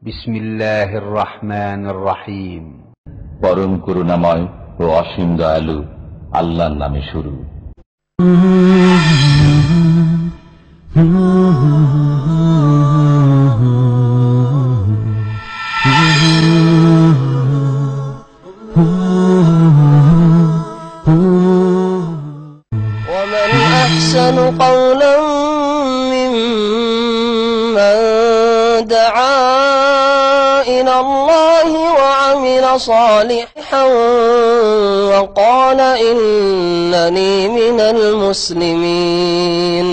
বিসমিল্লাহির রহমানির রহিম। পরম করুণাময় ও অসীম দয়ালু আল্লাহর নামে শুরু। ومن أحسن قولا ممن دعا إلى الله وعمل صالحا وقال إنني من المسلمين.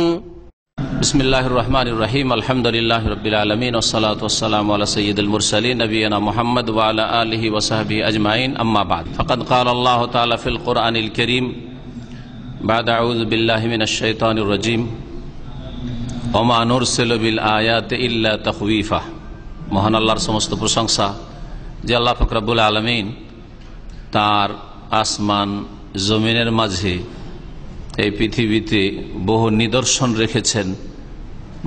بسم الله الرحمن الرحيم. الحمد لله رب العالمين والصلاة والسلام على سيد المرسلين نبينا محمد وعلى آله وصحبه أجمعين. أما بعد فقد قال الله تعالى في القرآن الكريم بعد أعوذ بالله من الشيطان الرجيم وما نرسل بالآيات إلا تخويفا. মহান আল্লাহর সমস্ত প্রশংসা যে আল্লাহ পাক রব্বুল আলামিন তার আসমান জমিনের মাঝে এই পৃথিবীতে বহু নিদর্শন রেখেছেন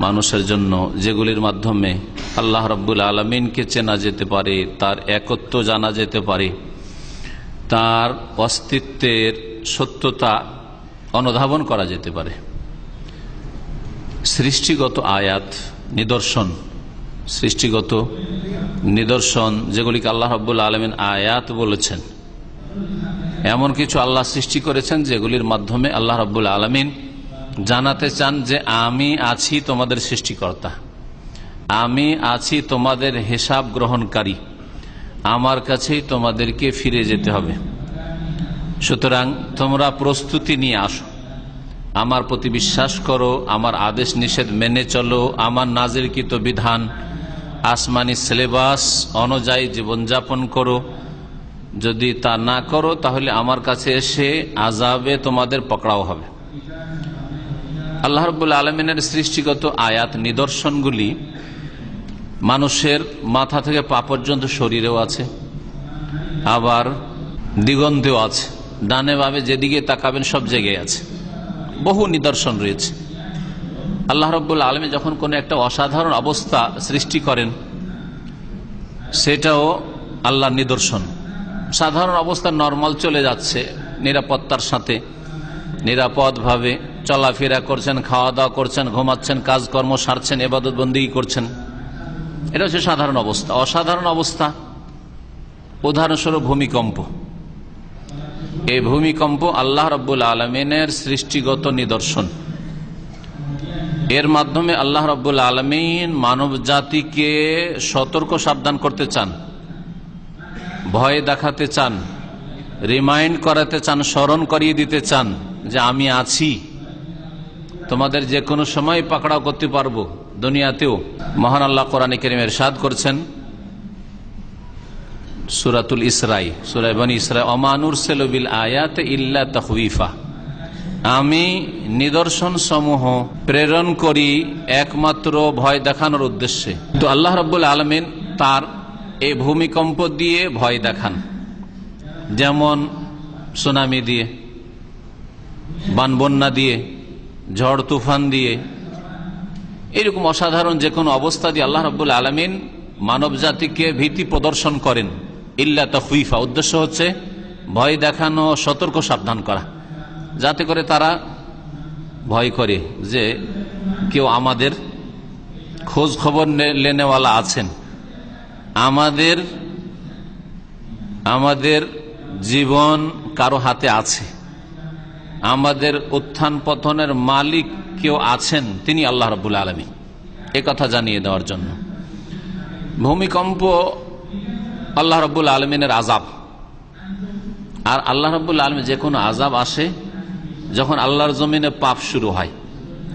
মানুষের জন্য, যেগুলির মাধ্যমে আল্লাহ রব্বুল আলামিনকে চেনা যেতে পারে, তার একত্ব জানা যেতে পারে, তার অস্তিত্বের সত্যতা অনুধাবন করা যেতে পারে। সৃষ্টিগত আয়াত, নিদর্শন, সৃষ্টিগত নিদর্শন যেগুলিকে আল্লাহ রব্বুল আলামিন আয়াত বলেছেন, এমন কিছু আল্লাহ সৃষ্টি করেছেন যেগুলির মাধ্যমে আল্লাহ রব্বুল আলামিন জানাতে চান যে আমি আছি তোমাদের সৃষ্টিকর্তা, আমি আছি তোমাদের হিসাব গ্রহণকারী, আমার কাছেই তোমাদেরকে ফিরে যেতে হবে। সুতরাং তোমরা প্রস্তুতি নিয়ে আসো, আমার প্রতি বিশ্বাস করো, আমার আদেশ নিষেধ মেনে চলো, আমার নাজিলকৃত বিধান আসমানি সিলেবাস অনুযায়ী জীবনযাপন করো। যদি তা না করো তাহলে আমার কাছে এসে আযাবে তোমাদের পকড়াও হবে। আল্লাহ রাব্বুল আলামিনের সৃষ্টিগত আয়াত, নিদর্শনগুলি মানুষের মাথা থেকে পা পর্যন্ত শরীরেও আছে, আবার দিগন্তেও আছে, ডানে বামে যেদিকে তাকাবেন সব জায়গায় আছে, বহু নিদর্শন রয়েছে। আল্লাহ রাব্বুল আলামিন যখন কোনো একটা অসাধারণ অবস্থা সৃষ্টি করেন সেটাও আল্লাহর নিদর্শন। সাধারণ অবস্থা নরমাল চলে যাচ্ছে, নিরাপত্তার সাথে নিরাপদভাবে চলাফেরা করছেন, খাওয়া দাওয়া করছেন, ঘুমাচ্ছেন, কাজকর্ম সারছেন, ইবাদত বন্দেগী করছেন, এটা হচ্ছে সাধারণ অবস্থা। অসাধারণ অবস্থা উদাহরণস্বরূপ ভূমিকম্প। এই ভূমিকম্প আল্লাহ রাব্বুল আলামিনের সৃষ্টিগত নিদর্শন। এর মাধ্যমে আল্লাহ রাব্বুল আলামিন মানব জাতিকে সতর্ক সাবধান করতে চান, ভয় দেখাতে চান, রিমাইন্ড করাতে চান, স্মরণ করিয়ে দিতে চান যে আমি আছি, তোমাদের যে কোনো সময় পাকড়াও করতে পারবো দুনিয়াতেও। মহান আল্লাহ কোরআনে কারীমে ইরশাদ করছেন সূরাতুল ইসরাঈ, সূরা বনী ইসরাঈল, ওমা নুরসিলু বিল আয়াতি ইল্লা তাখওয়িফা, আমি নিদর্শন সমূহ প্রেরণ করি একমাত্র ভয় দেখানোর উদ্দেশ্যে। তো আল্লাহ রাব্বুল আলামিন তার এই ভূমিকম্প দিয়ে ভয় দেখান, যেমন সুনামি দিয়ে, বানবন্যা দিয়ে, ঝড় তুফান দিয়ে, এরকম অসাধারণ যে কোনো অবস্থা দিয়ে আল্লাহ রাব্বুল আলামিন মানব জাতিকে ভীতি প্রদর্শন করেন। ইল্লা তাখওয়িফা, উদ্দেশ্য হচ্ছে ভয় দেখানো, সতর্ক সাবধান করা, যাতে করে তারা ভয় করে যে কেউ আমাদের খোঁজ খবর লেনেওয়ালা আছেন, আমাদের জীবন কারো হাতে আছে, আমাদের উত্থান পতনের মালিক কেউ আছেন, তিনি আল্লাহ রাব্বুল আলামিন, এ কথা জানিয়ে দেওয়ার জন্য। ভূমিকম্প আল্লাহ রাব্বুল আলামিনের আযাব। আর আল্লাহ রাব্বুল আলামিন যে কোনো আযাব আসে যখন আল্লাহর জমিনে পাপ শুরু হয়,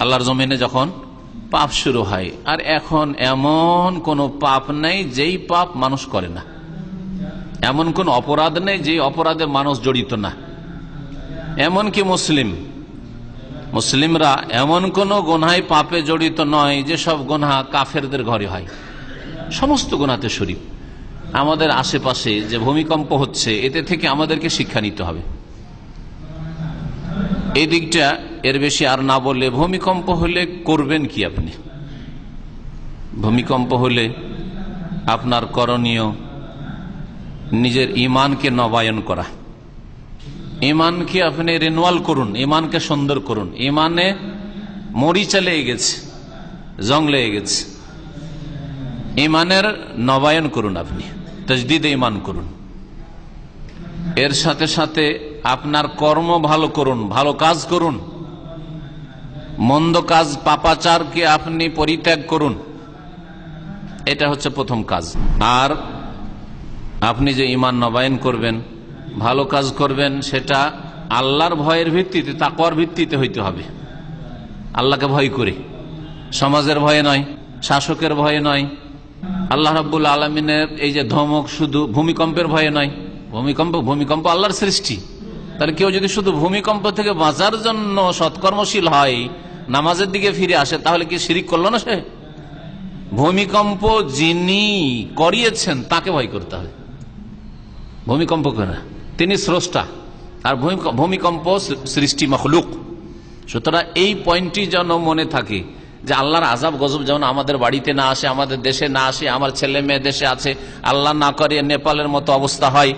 আল্লাহর জমিনে যখন পাপ শুরু হয়। আর এখন এমন কোন পাপ নেই যেই পাপ মানুষ করে না, এমন কোন অপরাধ নেই যেই অপরাধে মানুষ জড়িত না। এমনকি মুসলিমরা এমন কোন গুনাহে পাপে জড়িত নয় যে সব গুনাহ কাফেরদের ঘরে হয়, সমস্ত গুনাহতে শরীক। আমাদের আশেপাশে যে ভূমিকম্প হচ্ছে এতে থেকে আমাদেরকে শিক্ষা নিতে হবে। এই দিকটা এর বেশি আর না বললে, ভূমিকম্প হলে করবেন কি আপনি? ভূমিকম্প হলে আপনার করণীয় নিজের ইমানকে নবায়ন করা, ইমানকে আপনি রিনুয়াল করুন, ইমানকে সুন্দর করুন। ইমানে মরিচা লেগে গেছে, জং লেগে গেছে, ইমানের নবায়ন করুন, আপনি তাজদীদে ইমান করুন। এর সাথে সাথে আপনার কর্ম ভালো করুন, ভালো কাজ করুন, মন্দ কাজ পাপাচারকে আপনি পরিত্যাগ করুন। এটা হচ্ছে প্রথম কাজ। আর আপনি যে ইমান নবায়ন করবেন, ভালো কাজ করবেন, সেটা আল্লাহর ভয়ের ভিত্তিতে, তাকওয়ার ভিত্তিতে হইতে হবে। আল্লাহকে ভয় করে, সমাজের ভয়ে নয়, শাসকের ভয়ে নয়, আল্লাহ রাব্বুল আলামিনের এই যে ধমক শুধু ভূমিকম্পের ভয়ে নয়। ভূমিকম্প আল্লাহর সৃষ্টি। তাহলে কেউ যদি শুধু ভূমিকম্প থেকে বাঁচার জন্য সৎকর্মশীল হয়, নামাজের দিকে ফিরে আসে, তাহলে কি শিরিক করলো না সে? ভূমিকম্প যিনি করিয়েছেন তাকে ভয় করতে হবে, ভূমিকম্প করে। তিনি স্রষ্টা, আর ভূমিকম্প সৃষ্টি মখলুক। সুতরাং এই পয়েন্টটি যেন মনে থাকে যে আল্লাহর আযাব গজব যেমন আমাদের বাড়িতে না আসে, আমাদের দেশে না আসে, আমার ছেলে মেয়ে দেশে আছে, আল্লাহ না করে নেপালের মতো অবস্থা হয়।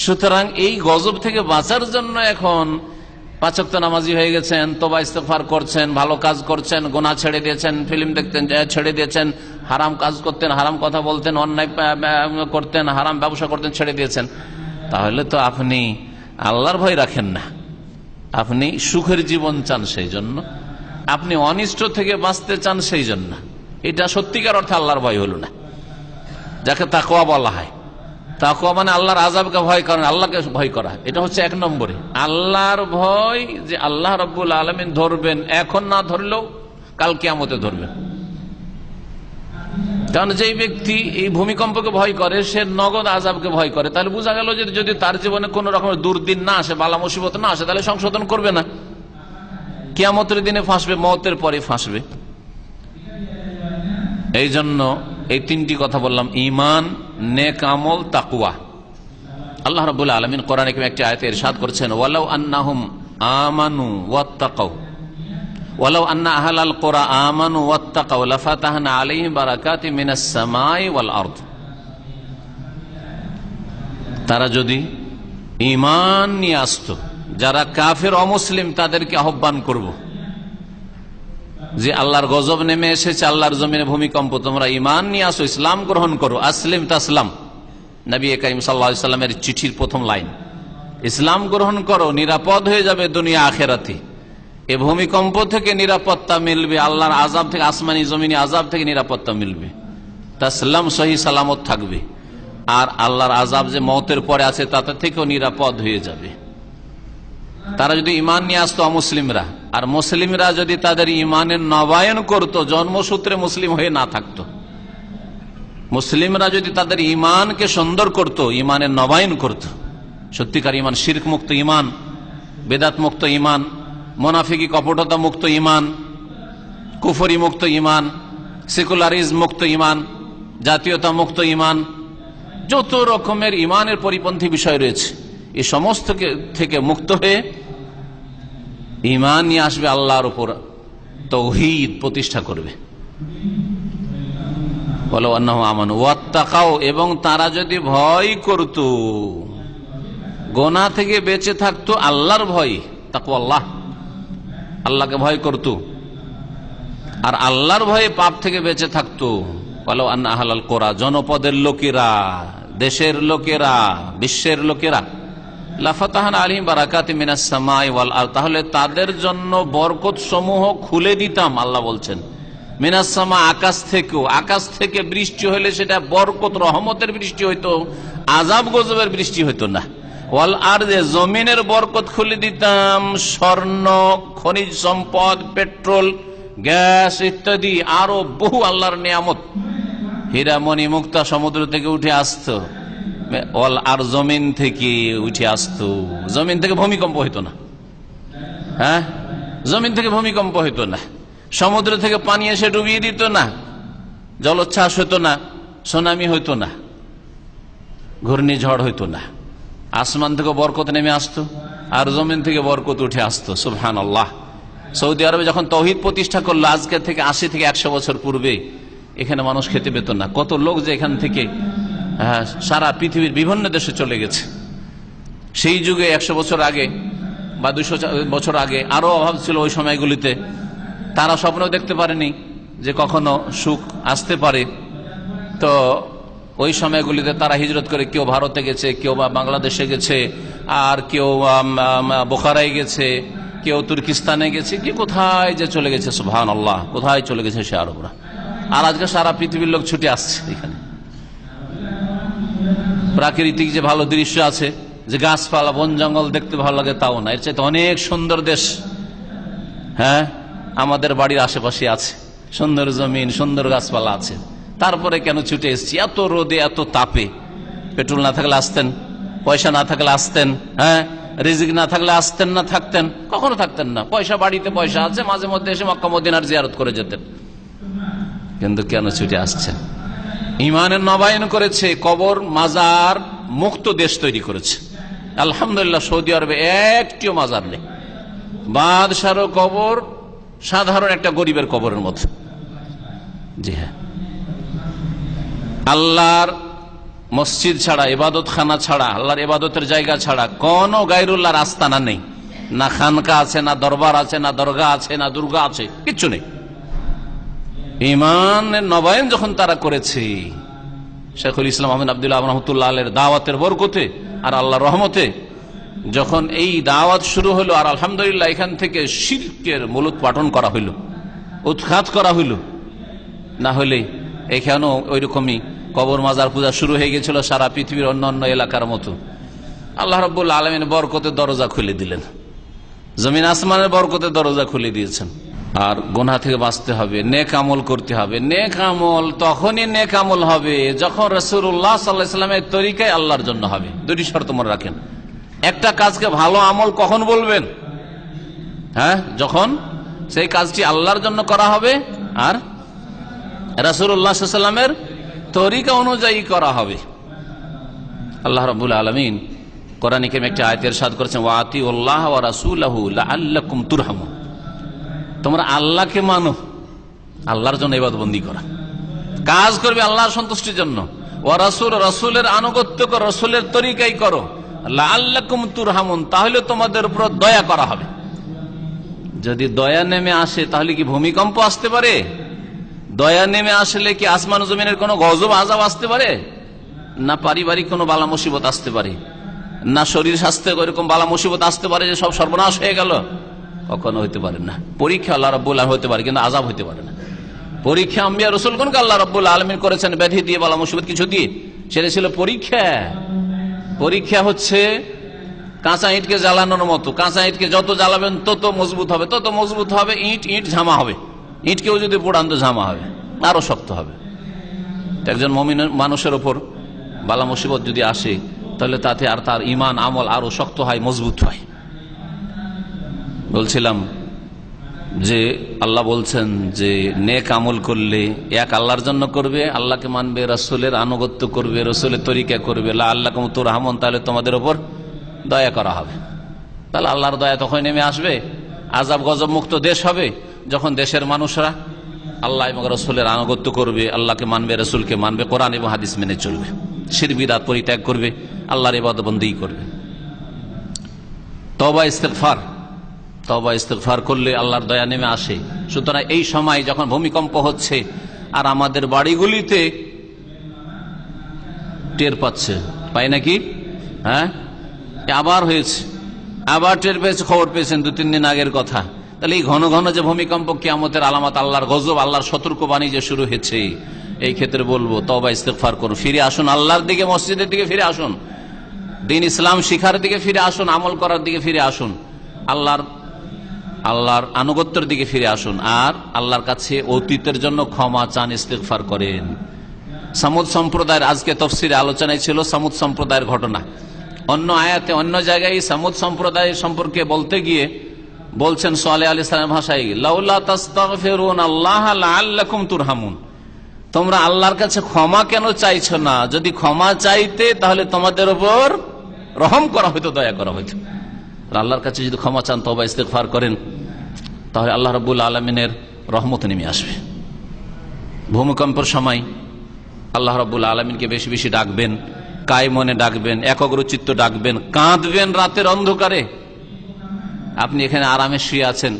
সুতরাং এই গজব থেকে বাঁচার জন্য এখন 5 ওয়াক্ত নামাজি হয়ে গেছেন, তওবা ইস্তেগফার করছেন, ভালো কাজ করছেন, গুনাহ ছেড়ে দিয়েছেন, ফিল্ম দেখতেন ছেড়ে দিয়েছেন, হারাম কাজ করতেন, হারাম কথা বলতেন, অন্যায় করতেন, হারাম ব্যবসা করতেন, ছেড়ে দিয়েছেন। তাহলে তো আপনি আল্লাহর ভয় রাখেন না, আপনি সুখের জীবন চান, সেই জন্য আপনি অনিষ্ট থেকে বাঁচতে চান, সেই জন্য। এটা সত্যিকার অর্থে আল্লাহর ভয় হলো না, যাকে তাকওয়া বলা হয়। তাকওয়া মানে আল্লাহর আযাবকে ভয় করেন, আল্লাহকে ভয় করা। এটা হচ্ছে 1 নম্বরে আল্লাহর ভয়, যে আল্লাহ রাব্বুল আলামিন ধরবেন, এখন না ধরলেও কাল কিয়ামতে ধরবেন। কারণ যেই ব্যক্তি এই ভূমিকম্পকে ভয় করে, সে নগদ আযাবকে ভয় করে। তাহলে বোঝা গেল যে যদি তার জীবনে কোন রকমের দুর্দিন না আসে, বালা মুসিবত না আসে, তাহলে সংশোধন করবে না, কিয়ামতের দিনে ফাঁসবে, মওতের পরে ফাঁসবে। এই জন্য এই 3টি কথা বললাম: ঈমান, নেক আমল, তাকওয়া। আল্লাহ রাব্বুল আলামিন কোরআনে একটি আয়াতে ইরশাদ করেছেন, ওয়ালাউ আন্নাহুম আমানু ওয়াত্তাকাউ ওয়ালাউ আন্না আহলাল কুরা আমানু ওয়াত্তাকাউ লাফাতাহনা আলাইহিম বারাকাতিম মিনাস সামাই ওয়াল আরদ। তারা যদি ঈমান নিয়ে আসতো, যারা কাফের অমুসলিম, তাদেরকে আহ্বান করব যে আল্লাহর গজব নেমে এসেছে, আল্লাহর জমিনে ভূমিকম্প, তোমরা ঈমান নিয়ে আসো, ইসলাম গ্রহণ করো। আসলিম তাসলাম, নবী করিম সাল্লাল্লাহু আলাইহি ওয়াসাল্লামের চিঠির প্রথম লাইন। ইসলাম গ্রহণ করো, নিরাপদ হয়ে যাবে দুনিয়া আখিরাতে। এই ভূমিকম্প থেকে নিরাপত্তা মিলবে, আল্লাহর আযাব থেকে, আসমানি জমিনি আযাব থেকে নিরাপত্তা মিলবে, তাসলাম, সহি সালামত থাকবে। আর আল্লাহর আযাব যে মওতের পরে আছে, তাতে থেকেও নিরাপদ হয়ে যাবে। তারা যদি ঈমান নিয়ে আসতো অমুসলিমরা, আর মুসলিমরা যদি তাদের ঈমানের নবায়ন করত, জন্মসূত্রে মুসলিম হয়ে না থাকতো, মুসলিমরা যদি তাদের ঈমানকে সুন্দর করত, ঈমানের নবায়ন করত, সত্যিকার ঈমান, শিরক মুক্ত ঈমান, বেদাত মুক্ত ঈমান, মুনাফিকি কপটতা মুক্ত ঈমান, কুফরি মুক্ত ঈমান, সেকুলারিজম মুক্ত ঈমান, জাতীয়তা মুক্ত ঈমান, যত রকমের ঈমানের পরিপন্থী বিষয় রয়েছে, এই সমস্ত থেকে মুক্ত হয়ে ঈমান নিয়ে আসবে, আল্লাহর উপর তাওহীদ প্রতিষ্ঠা করবে। বলো আন্নাহু আমানু ওয়াত্তাকাউ, এবং তারা যদি ভয় করত, গোনাহ থেকে বেঁচে থাকতো, আল্লাহর ভয়, তাকওয়াল্লাহ, আল্লাহকে ভয় করত, আর আল্লাহর ভয়ে পাপ থেকে বেঁচে থাকতো। বলো আন্না আহলাল কুরা, জনপদের লোকেরা, দেশের লোকেরা, বিশ্বের লোকেরা, লাফাতাহনা আলাইহিম বারাকাতিম মিনাস সামাই ওয়াল আরদ, তাহলে তাদের জন্য বরকত সমূহ খুলে দিতাম। আল্লাহ বলছেন মিনাস সামা, আকাশ থেকেও, আকাশ থেকে বৃষ্টি হলে সেটা বরকত, রহমতের বৃষ্টি হইতো, আযাব গজবের বৃষ্টি হইতো না। ওয়াল আরদ, জমিনের বরকত খুলে দিতাম, স্বর্ণ, খনিজ সম্পদ, পেট্রোল, গ্যাস ইত্যাদি আরো বহু আল্লাহর নিয়ামত, হীরা মণি মুক্তা সমুদ্র থেকে উঠে আসতো, আর জমিন থেকে উঠে আসতো। জমিন থেকে ভূমিকম্প হইতো না, হ্যাঁ, জমিন থেকে ভূমিকম্প হইতো না, সমুদ্র থেকে পানি এসে ডুবিয়ে দিত না, জলোচ্ছ্বাস হইতো না, সুনামি হইতো না, ঘূর্ণিঝড় হইতো না। আসমান থেকে বরকত নেমে আসতো, আর জমিন থেকে বরকত উঠে আসতো। সুবহানাল্লাহ। সৌদি আরবে যখন তাওহীদ প্রতিষ্ঠা করলো, আজকে থেকে 80 থেকে 100 বছর পূর্বে, এখানে মানুষ খেতে পেত না। কত লোক যে এখান থেকে সারা পৃথিবীর বিভিন্ন দেশে চলে গেছে। সেই যুগে 100 বছর আগে বা 200 বছর আগে আরো অভাব ছিল ওই সময়গুলিতে। তারা স্বপ্ন দেখতে পারেনি যে কখনো সুখ আসতে পারে। তো ওই সময়গুলিতে তারা হিজরত করে কেউ ভারতে গেছে, কেউ বা বাংলাদেশে গেছে, আর কেউ বোখারায় গেছে, কেউ তুর্কিস্তানে গেছে, কি কোথায় যে চলে গেছে, সুবহানাল্লাহ, কোথায় চলে গেছে সে আরবরা। আর আজকে সারা পৃথিবীর লোক ছুটে আসছে এখানে। প্রাকৃতিক যে ভালো দৃশ্য আছে, যে গাছপালা বন জঙ্গল দেখতে ভালো লাগে, তাও না। এর চাইতে অনেক সুন্দর দেশ আমাদের বাড়ির আশেপাশে আছে, সুন্দর জমিন, সুন্দর গাছপালা আছে। তারপরে কেন ছুটে এসছি এত রোদে, এত তাপে? পেট্রোল না থাকলে আসতেন, পয়সা না থাকলে আসতেন, রিজিক না থাকলে আসতেন না থাকতেন? কখনো থাকতেন না। পয়সা, বাড়িতে পয়সা আছে, মাঝে মধ্যে এসে মক্কা মদিনার জিয়ারত করে যেতেন। কিন্তু কেন ছুটে আসছেন? ইমানের নবায়ন করেছে, কবর মাজার মুক্ত দেশ তৈরি করেছে। আলহামদুলিল্লাহ, সৌদি আরবে একটিও মাজার নেই। বাদশারও কবর সাধারণ একটা গরিবের কবরের মতো। জি হ্যাঁ, আল্লাহর মসজিদ ছাড়া, ইবাদত খানা ছাড়া, আল্লাহর ইবাদতের জায়গা ছাড়া কোন গায়রুল্লাহর আস্তানা নেই। না খানকা আছে, না দরবার আছে, না দরগা আছে, না দুর্গা আছে, কিচ্ছু নেই। ইমানের নবায়ন যখন তারা করেছে, শেখুল ইসলাম আহমদ আব্দুল্লাহ রহমতুল্লাহ আলের দাওয়াতের বরকতে আর আল্লাহর রহমতে যখন এই দাওয়াত শুরু হলো, আর আলহামদুলিল্লাহ এখান থেকে শিরকের মূলোৎপাটন করা হইল, উৎখাত করা হইল। না হলে এখানেও ওই রকমই কবর মাজার পূজা শুরু হয়ে গেছিল সারা পৃথিবীর অন্যান্য এলাকার মতো। আল্লাহ রাব্বুল আলামিন বরকতের দরজা খুলে দিলেন, জমিন আসমানের বরকতের দরজা খুলে দিয়েছেন। আর গুনাহ থেকে বাঁচতে হবে, নেক আমল করতে হবে। নেক আমল তখনই নেক আমল হবে যখন রাসূলুল্লাহ সাল্লাল্লাহু আলাইহি ওয়াসাল্লামের তরিকায় আল্লাহর জন্য হবে। দুটি শর্ত মনে রাখেন। একটা কাজকে ভালো আমল কখন বলবেন? যখন সেই কাজটি আল্লাহর জন্য করা হবে আর রাসূলুল্লাহ সাল্লাল্লাহু আলাইহি ওয়াসাল্লামের তরিকা অনুযায়ী করা হবে। আল্লাহ রাব্বুল আলামিন কোরআনে কারীমে একটা আয়াতে ইরশাদ করেছেন, ওয়া আতিউল্লাহ ওয়া রাসূলাহু লাআল্লাকুম তুরহামুন। তোমরা আল্লাহকে মানো, আল্লাহর জন্য ইবাদতবন্দি করা, কাজ করবে আল্লাহর সন্তুষ্টির জন্য। ওয়া রাসূল, রাসূলের আনুগত্য করো, রাসূলের তরিকাই করো। লাআল্লাকুম তুরহামুন, তাহলে তোমাদের উপর দয়া করা হবে। যদি দয়া নেমে আসে তাহলে কি ভূমিকম্প আসতে পারে? দয়া নেমে আসলে কি আসমান জমিনের কোনো গজব আযাব আসতে পারে? না পারিবারিক কোনো বালা মুসিবত আসতে পারে? না শরীর স্বাস্থ্যে এরকম বালা মুসিবত আসতে পারে যে সব সর্বনাশ হয়ে গেল? কখনো হইতে পারে না। পরীক্ষা আল্লাহ রাব্বুল আলামিন হতে পারে, কিন্তু আযাব হইতে পারে না। পরীক্ষা আম্বিয়া রাসূলগণকে আল্লাহ রাব্বুল আলামিন করেছেন ব্যাধি দিয়ে, বালা মুসিবত কিছু দিয়ে। সেটা ছিল পরীক্ষা। পরীক্ষা হচ্ছে কাঁচা ইটকে জ্বালানোর মতো। কাঁচা ইটকে যত জ্বালাবেন তত মজবুত হবে, তত মজবুত হবে। ইট ঝামা হবে। ইটকেও যদি পোড়ান তো ঝামা হবে, আরো শক্ত হবে। একজন মুমিন মানুষের উপর বালা মুসিবত যদি আসে তাহলে তাতে আর তার ঈমান আমল আরো শক্ত হয়, মজবুত হয়। বলছিলাম যে আল্লাহ বলছেন যে নেক আমল করলে এক আল্লাহর জন্য করবে, আল্লাহকে মানবে, রাসূলের আনুগত্য করবে, রাসূলের তরিকা করবে, লাআল্লাকুম তুরহামুন, তাহলে তোমাদের উপর দয়া করা হবে। তাহলে আল্লাহর দয়া তখন নেমে আসবে। আযাব গজব মুক্ত দেশ হবে যখন দেশের মানুষরা আল্লাহ এবং রাসূলের আনুগত্য করবে, আল্লাহকে মানবে, রাসূলকে মানবে, কোরআন এবং হাদিস মেনে চলবে, শিরক বিদআত পরিত্যাগ করবে, আল্লাহর ইবাদত বন্দেগী করবে। তওবা ইস্তেগফার করলে আল্লাহর দয়া নেমে আসে। সুতরাং এই সময় যখন ভূমিকম্প হচ্ছে আর আমাদের বাড়িগুলিতে টের পাচ্ছে, পাই নাকি? আবার হয়েছে, আবার টের পেয়েছে, খবর পেয়েছেন 2-3 দিন আগের কথা। তাহলে এই ঘন ঘন যে ভূমিকম্প কিয়ামতের আলামত, আল্লাহর গজব, আল্লাহর সতর্কবাণী যে শুরু হয়েছে, এই ক্ষেত্রে বলবো তওবা ইস্তেগফার করুন, ফিরে আসুন আল্লাহর দিকে, মসজিদের দিকে ফিরে আসুন, দ্বীন ইসলাম শিখার দিকে ফিরে আসুন, আমল করার দিকে ফিরে আসুন, আল্লাহর আনুগত্যের দিকে ফিরে আসুন। আর আল্লাহর কাছে অতীতের জন্য ক্ষমা চান, ইস্তেগফার করেন। সামুদ সম্প্রদায়ের আজকে তাফসীরে আলোচনায় ছিল সামুদ সম্প্রদায়ের ঘটনা। অন্য আয়াতে অন্য জায়গায় সামুদ সম্প্রদায় সম্পর্কে বলতে গিয়ে বলছেন সালেহ আলাইহিস সালামের ভাষায়, লাউলা তাস্তাগফিরুনাল্লাহ লাআল্লাকুম তুরহামুন, তোমরা আল্লাহর কাছে ক্ষমা কেন চাইছো না? যদি ক্ষমা চাইতে তাহলে তোমাদের উপর রহম করা হইতো, দয়া করা হইতো। আল্লাহর কাছে যদি ক্ষমা চান, তওবা ইস্তেগফার করেন, তাহলে আল্লাহ রাব্বুল আলামিনের রহমত নেমে আসবে। ভূমিকম্পের সময় আল্লাহ রাব্বুল আলামিনকে বেশি বেশি ডাকবেন, কায় মনে ডাকবেন, একাগ্রচিত্ত ডাকবেন, কাঁদবেন রাতের অন্ধকারে। আপনি এখানে আরামে শুয়ে আছেন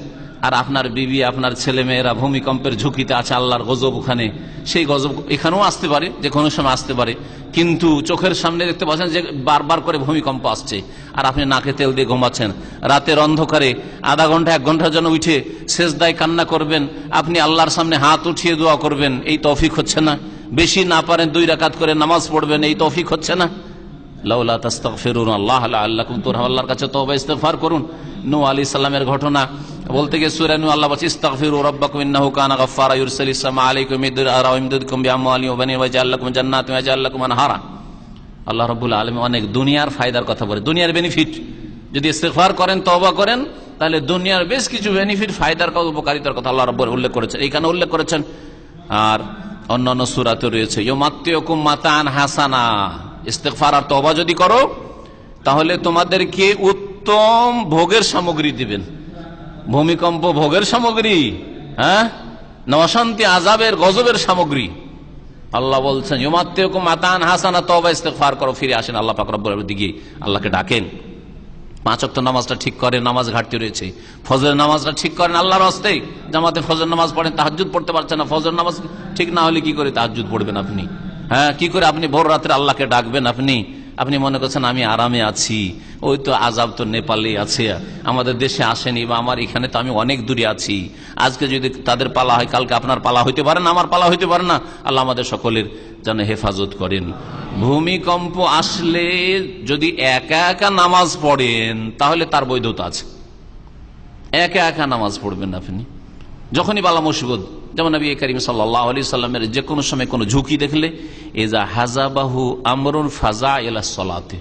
আর আপনার বিবি, আপনার ছেলে মেয়েরা ভূমিকম্পের ঝুঁকিতে আছে, আল্লাহর গজব ওখানে, সেই গজব এখানেও আসতে পারে, যে কোনো সময় আসতে পারে, কিন্তু চোখের সামনে দেখতে পাচ্ছেন যে বারবার করে ভূমিকম্প আসছে আর আপনি নাকে তেল দিয়ে ঘুমাচ্ছেন। রাতের অন্ধকারে আধা ঘন্টা 1 ঘন্টার জন্য উঠে সেজদায় কান্না করবেন, আপনি আল্লাহর সামনে হাত উঠিয়ে দোয়া করবেন, এই তৌফিক হচ্ছে না? বেশি না পারেন 2 রাকাত করে নামাজ পড়বেন, এই তৌফিক হচ্ছে না? লাউলা তাস্তাগফিরুন আল্লাহ লাআল্লাকুম তুরহামুন, আল্লাহর কাছে তওবা ইস্তেগফার করুন। নূহ আলাইহিস সালামের ঘটনা বলতে গিয়ে সূরা নূহ আল্লাহ বলেন ইস্তাগফিরু রাব্বাকুম ইন্নাহু কানা গাফফারা ইউরসিলিস সামা আলাইকুম মিদরারা ওয়া ইমদাদকুম বিআমওয়ালিন ওয়া বানিন ওয়া জাআল লাকুম জান্নাতিন ওয়া জাআল লাকুম আনহারা। আল্লাহ রাব্বুল আলামিন অনেক দুনিয়ার ফায়দার কথা বলে, দুনিয়ার বেনিফিট। যদি ইস্তেগফার করেন, তওবা করেন, তাহলে দুনিয়ার বেশ কিছু বেনিফিট, ফায়দার কথা, উপকারিতার কথা আল্লাহ রাব্বুল উল্লেখ করেছেন, এইখানে উল্লেখ করেছেন। আর অন্যান্য সূরাতে রয়েছে ইউমাত্তিউকুম মাতান হাসানা, ইস্তেগফার আর তওবা যদি করো তাহলে তোমাদেরকে উত্তম ভোগের সামগ্রী দিবেন। ভূমিকম্প ভোগের সামগ্রী, হ্যাঁ, না অশান্তি, আযাবের, গজবের সামগ্রী। আল্লাহ বলছেন ইউমাত্তিউকুম মাতান হাসানা, তওবা ইস্তেগফার করো, ফিরে আসেন আল্লাহ পাক রব্বুল আলামিনের দিকে, আল্লাহকে ডাকেন। 5 ওয়াক্ত নামাজটা ঠিক করেন, নামাজ ঘাটতি রয়েছে। ফজরের নামাজটা ঠিক করেন আল্লাহর হস্তে, জামাতে ফজর নামাজ পড়েন, তাহাজ্জুদ পড়তে পারছেন না, ফজর নামাজ ঠিক না হলে কি করে তাহাজ্জুদ পড়বেন আপনি? হ্যাঁ, কি করে আপনি ভোর রাত্রে আল্লাহকে ডাকবেন? আপনি মনে করছেন আমি আরামে আছি, ওই তো আযাব তো নেপালে আছে, আমাদের দেশে আসেনি, বা আমার এখানে তো আমি অনেক দূরে আছি, আজকে যদি তাদের পালা হয় কালকে আপনার পালা হইতে পারে না, আমার পালা হইতে পারে না। আল্লাহ আমাদের সকলের যেন হেফাজত করেন। ভূমিকম্প আসলে যদি একা একা নামাজ পড়েন তাহলে তার বৈধতা আছে, একা একা নামাজ পড়বেন আপনি। যখনই বালা মুসিবত, যেমন নবী করিম সাল্লাল্লাহু আলাইহি সাল্লামের যে কোনো সময় কোনো ঝুঁকি দেখলে, ইজা হাযাবাহু আমরুন ফাজা ইলা সালাতে,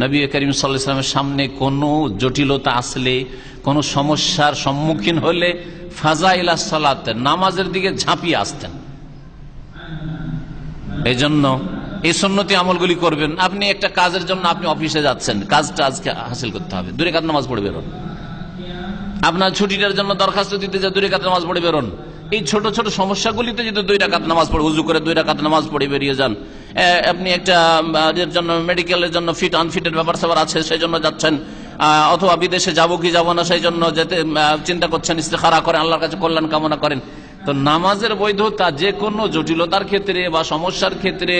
নবী করিম সাল্লাল্লাহু আলাইহি সাল্লামের সামনে কোনো জটিলতা আসলে, কোনো সমস্যার সম্মুখীন হলে ফাজা ইলা সালাতে, নামাজের দিকে ঝাঁপিয়ে আসতেন। এই জন্য এই সুন্নতি আমলগুলি করবেন। আপনি একটা কাজের জন্য আপনি অফিসে যাচ্ছেন, কাজটা আজকে হাসিল করতে হবে, 2 রাকাত নামাজ পড়ে বেরোন। আপনার ছুটিটার জন্য দরখাস্ত দিতে যা 2 রাকাত নামাজ পড়ে বেরোন। এই ছোট ছোট সমস্যাগুলিতে যদি 2 রাকাত নামাজ পড়ে, উযু করে 2 রাকাত নামাজ পড়ে বেরিয়ে যান। আপনি একটা এর জন্য, মেডিকেলের জন্য ফিট আনফিটের ব্যাপার স্যাপার আছে, সেই জন্য যাচ্ছেন, অথবা বিদেশে যাবো কি যাবো না সেই জন্য যেতে চিন্তা করছেন, ইস্তেখারা করেন, আল্লাহর কাছে কল্যাণ কামনা করেন। তো নামাজের বৈধতা যে কোনো জটিলতার ক্ষেত্রে বা সমস্যার ক্ষেত্রে,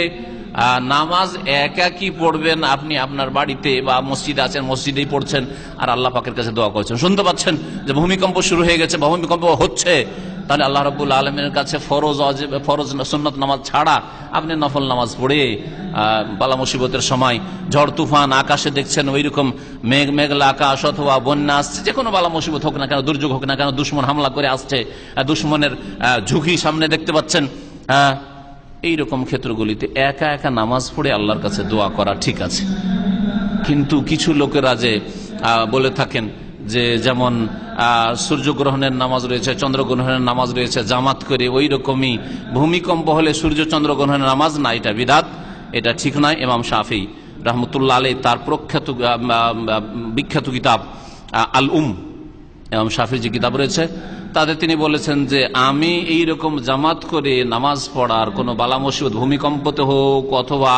নামাজ একাকি পড়বেন আপনি আপনার বাড়িতে, বা মসজিদে আছেন, মসজিদেই পড়ছেন আর আল্লাহ পাকের কাছে দোয়া করছেন। শুনতে পাচ্ছেন যে ভূমিকম্প শুরু হয়ে গেছে বা ভূমিকম্প হচ্ছে, তাহলে আল্লাহ রাব্বুল আলামিনের কাছে ফরজ সুন্নাত নামাজ ছাড়া আপনি নফল নামাজ পড়ে, বালা মুসিবতের সময় ঝড় তুফান আকাশে দেখছেন, ওইরকম মেঘলা আকাশ অথবা বন্যা আসছে, যে কোনো বালা মুসিবত হোক না কেন, দুর্যোগ হোক না কেন, দুশ্মন হামলা করে আসছে, দুশ্মনের ঝুঁকি সামনে দেখতে পাচ্ছেন, এইরকম ক্ষেত্রগুলিতে একা একা নামাজ পড়ে আল্লাহর কাছে দোয়া করা ঠিক আছে। কিন্তু কিছু লোকেরা যে বলে থাকেন যে, যেমন সূর্যগ্রহণের নামাজ রয়েছে, চন্দ্রগ্রহণের নামাজ রয়েছে, জামাত করে, ওই রকমই ভূমিকম্প হলে সূর্য চন্দ্রগ্রহণের নামাজ না, এটা বিদআত, এটা ঠিক নয়। ইমাম শাফি রাহমাতুল্লাহ আলাইহি তার প্রখ্যাত বিখ্যাত কিতাব আল ইমাম শাফির যে কিতাব রয়েছে তাতে তিনি বলেছেন যে, আমি এই রকম জামাত করে নামাজ পড়ার কোন বালা মুসিবত, ভূমিকম্পতে হোক অথবা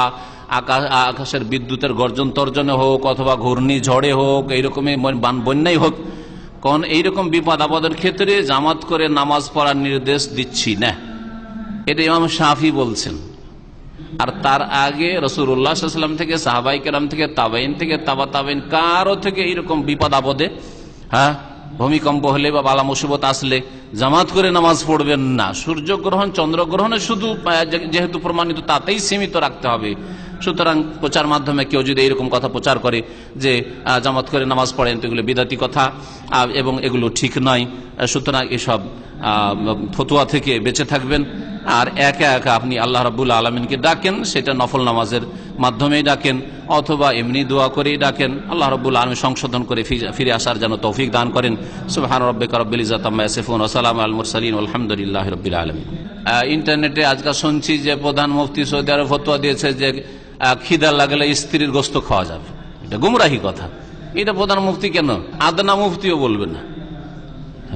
আকাশের বিদ্যুতের গর্জন তর্জনে হোক অথবা ঘূর্ণিঝড়ে হোক, এইরকমই বন্যাই হোক, কোন এইরকম বিপদ আপদের ক্ষেত্রে জামাত করে নামাজ পড়ার নির্দেশ দিচ্ছি না। এটা ইমাম শাফি বলছেন। আর তার আগে রাসূলুল্লাহ সাল্লাল্লাহু আলাইহি ওয়াসাল্লাম থেকে, সাহাবায়ে কেরাম থেকে, তাবেঈন থেকে, তাবা তাবেঈন, কারো থেকে এইরকম বিপদ আপদে, ভূমিকম্প হলে বা বালা মুসিবত আসলে জামাত করে নামাজ পড়বেন না। সূর্যগ্রহণ চন্দ্রগ্রহণে শুধু যেহেতু প্রমাণিত তাতেই সীমিত রাখতে হবে। সুতরাং প্রচার মাধ্যমে কেউ যদি এরকম কথা প্রচার করে যে জামাত করে নামাজ পড়েন, তো এগুলো বিদআতি কথা এবং এগুলো ঠিক নয়। সুতরাং এসব ফতোয়া থেকে বেঁচে থাকবেন। আর একা একা আপনি আল্লাহ রাব্বুল আলামিনকে ডাকেন, সেটা নফল নামাজের মাধ্যমেই ডাকেন অথবা এমনি দোয়া করেই ডাকেন। আল্লাহ রাব্বুল আলামিন সংশোধন করে ফিরে আসার যেন তৌফিক দান করেন। সুবহান রাব্বিকা রাব্বিল ইজ্জাতি আম্মা ইয়াসিফুন ওয়া সালামুন আলাল মুরসালিন ওয়ালহামদুলিল্লাহি রাব্বিল আলামিন। ইন্টারনেটে আজকাল শুনছি যে প্রধান মুফতি সৌদি আরব ফতোয়া দিয়েছে যে খিদা লাগলে স্ত্রীর গোশত খাওয়া যাবে। এটা গুমরাহি কথা। এটা প্রধান মুফতি কেন, আদনা মুফতিও বলবে না।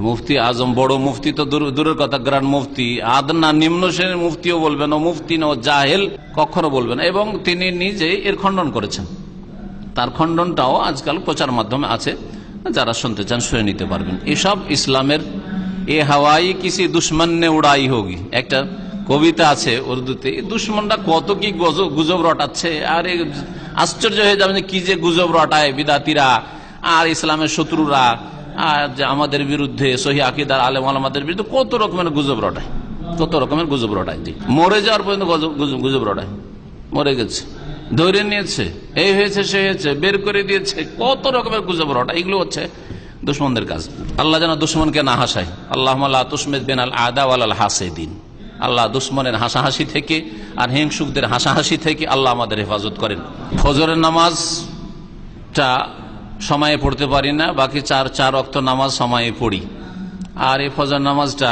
মুফতি আজম, বড় মুফতি তো দূরের কথা, গ্র্যান্ড মুফতি, আদনা নিম্ন শ্রেণীর মুফতিও বলবেন ও মুফতি ও জাহেল কখনো বলবেন। এবং তিনি নিজে এর খণ্ডন করেছেন। তার খণ্ডনটাও আজকাল প্রচার মাধ্যমে আছে, যারা শুনতে চান শুনে নিতে পারবেন। এসব ইসলামের এ হাওয়াই কিসি দুশ্মন নে উড়াই হোগি, একটা কবিতা আছে উর্দুতে। দুশ্মনরা কত কি গুজব রটাচ্ছে, আর আশ্চর্য হয়ে যাবে যে কি যে গুজব রটায় বিদাতিরা আর ইসলামের শত্রুরা, আর আমাদের বিরুদ্ধে সহি আকীদার আলেম ওলামাদের বিরুদ্ধে কত রকমের গুজব রটায়, কত রকমের গুজব রটায়। মরে যাওয়ার পর্যন্ত গুজব রটায়, মরে গেছে, ধরে নিয়েছে, এই হয়েছে সে হয়েছে, বের করে দিয়েছে, কত রকমের গুজব রটায়। এগুলো হচ্ছে দুশ্মনদের কাজ। আল্লাহ যেন দুশ্মনকে না হাসায়। আল্লাহুম্মা লা তুসমিত বিনাল আদা ওয়ালাল হাসিদিন। আল্লাহ দুশ্মনের হাসাহাসি থেকে আর হিংসুকদের হাসাহাসি থেকে আল্লাহ আমাদের হেফাজত করেন। ফজরের নামাজটা সময়ে পড়তে পারি না, বাকি চার ওয়াক্ত নামাজ সময়ে পড়ি। আর এই ফজর নামাজটা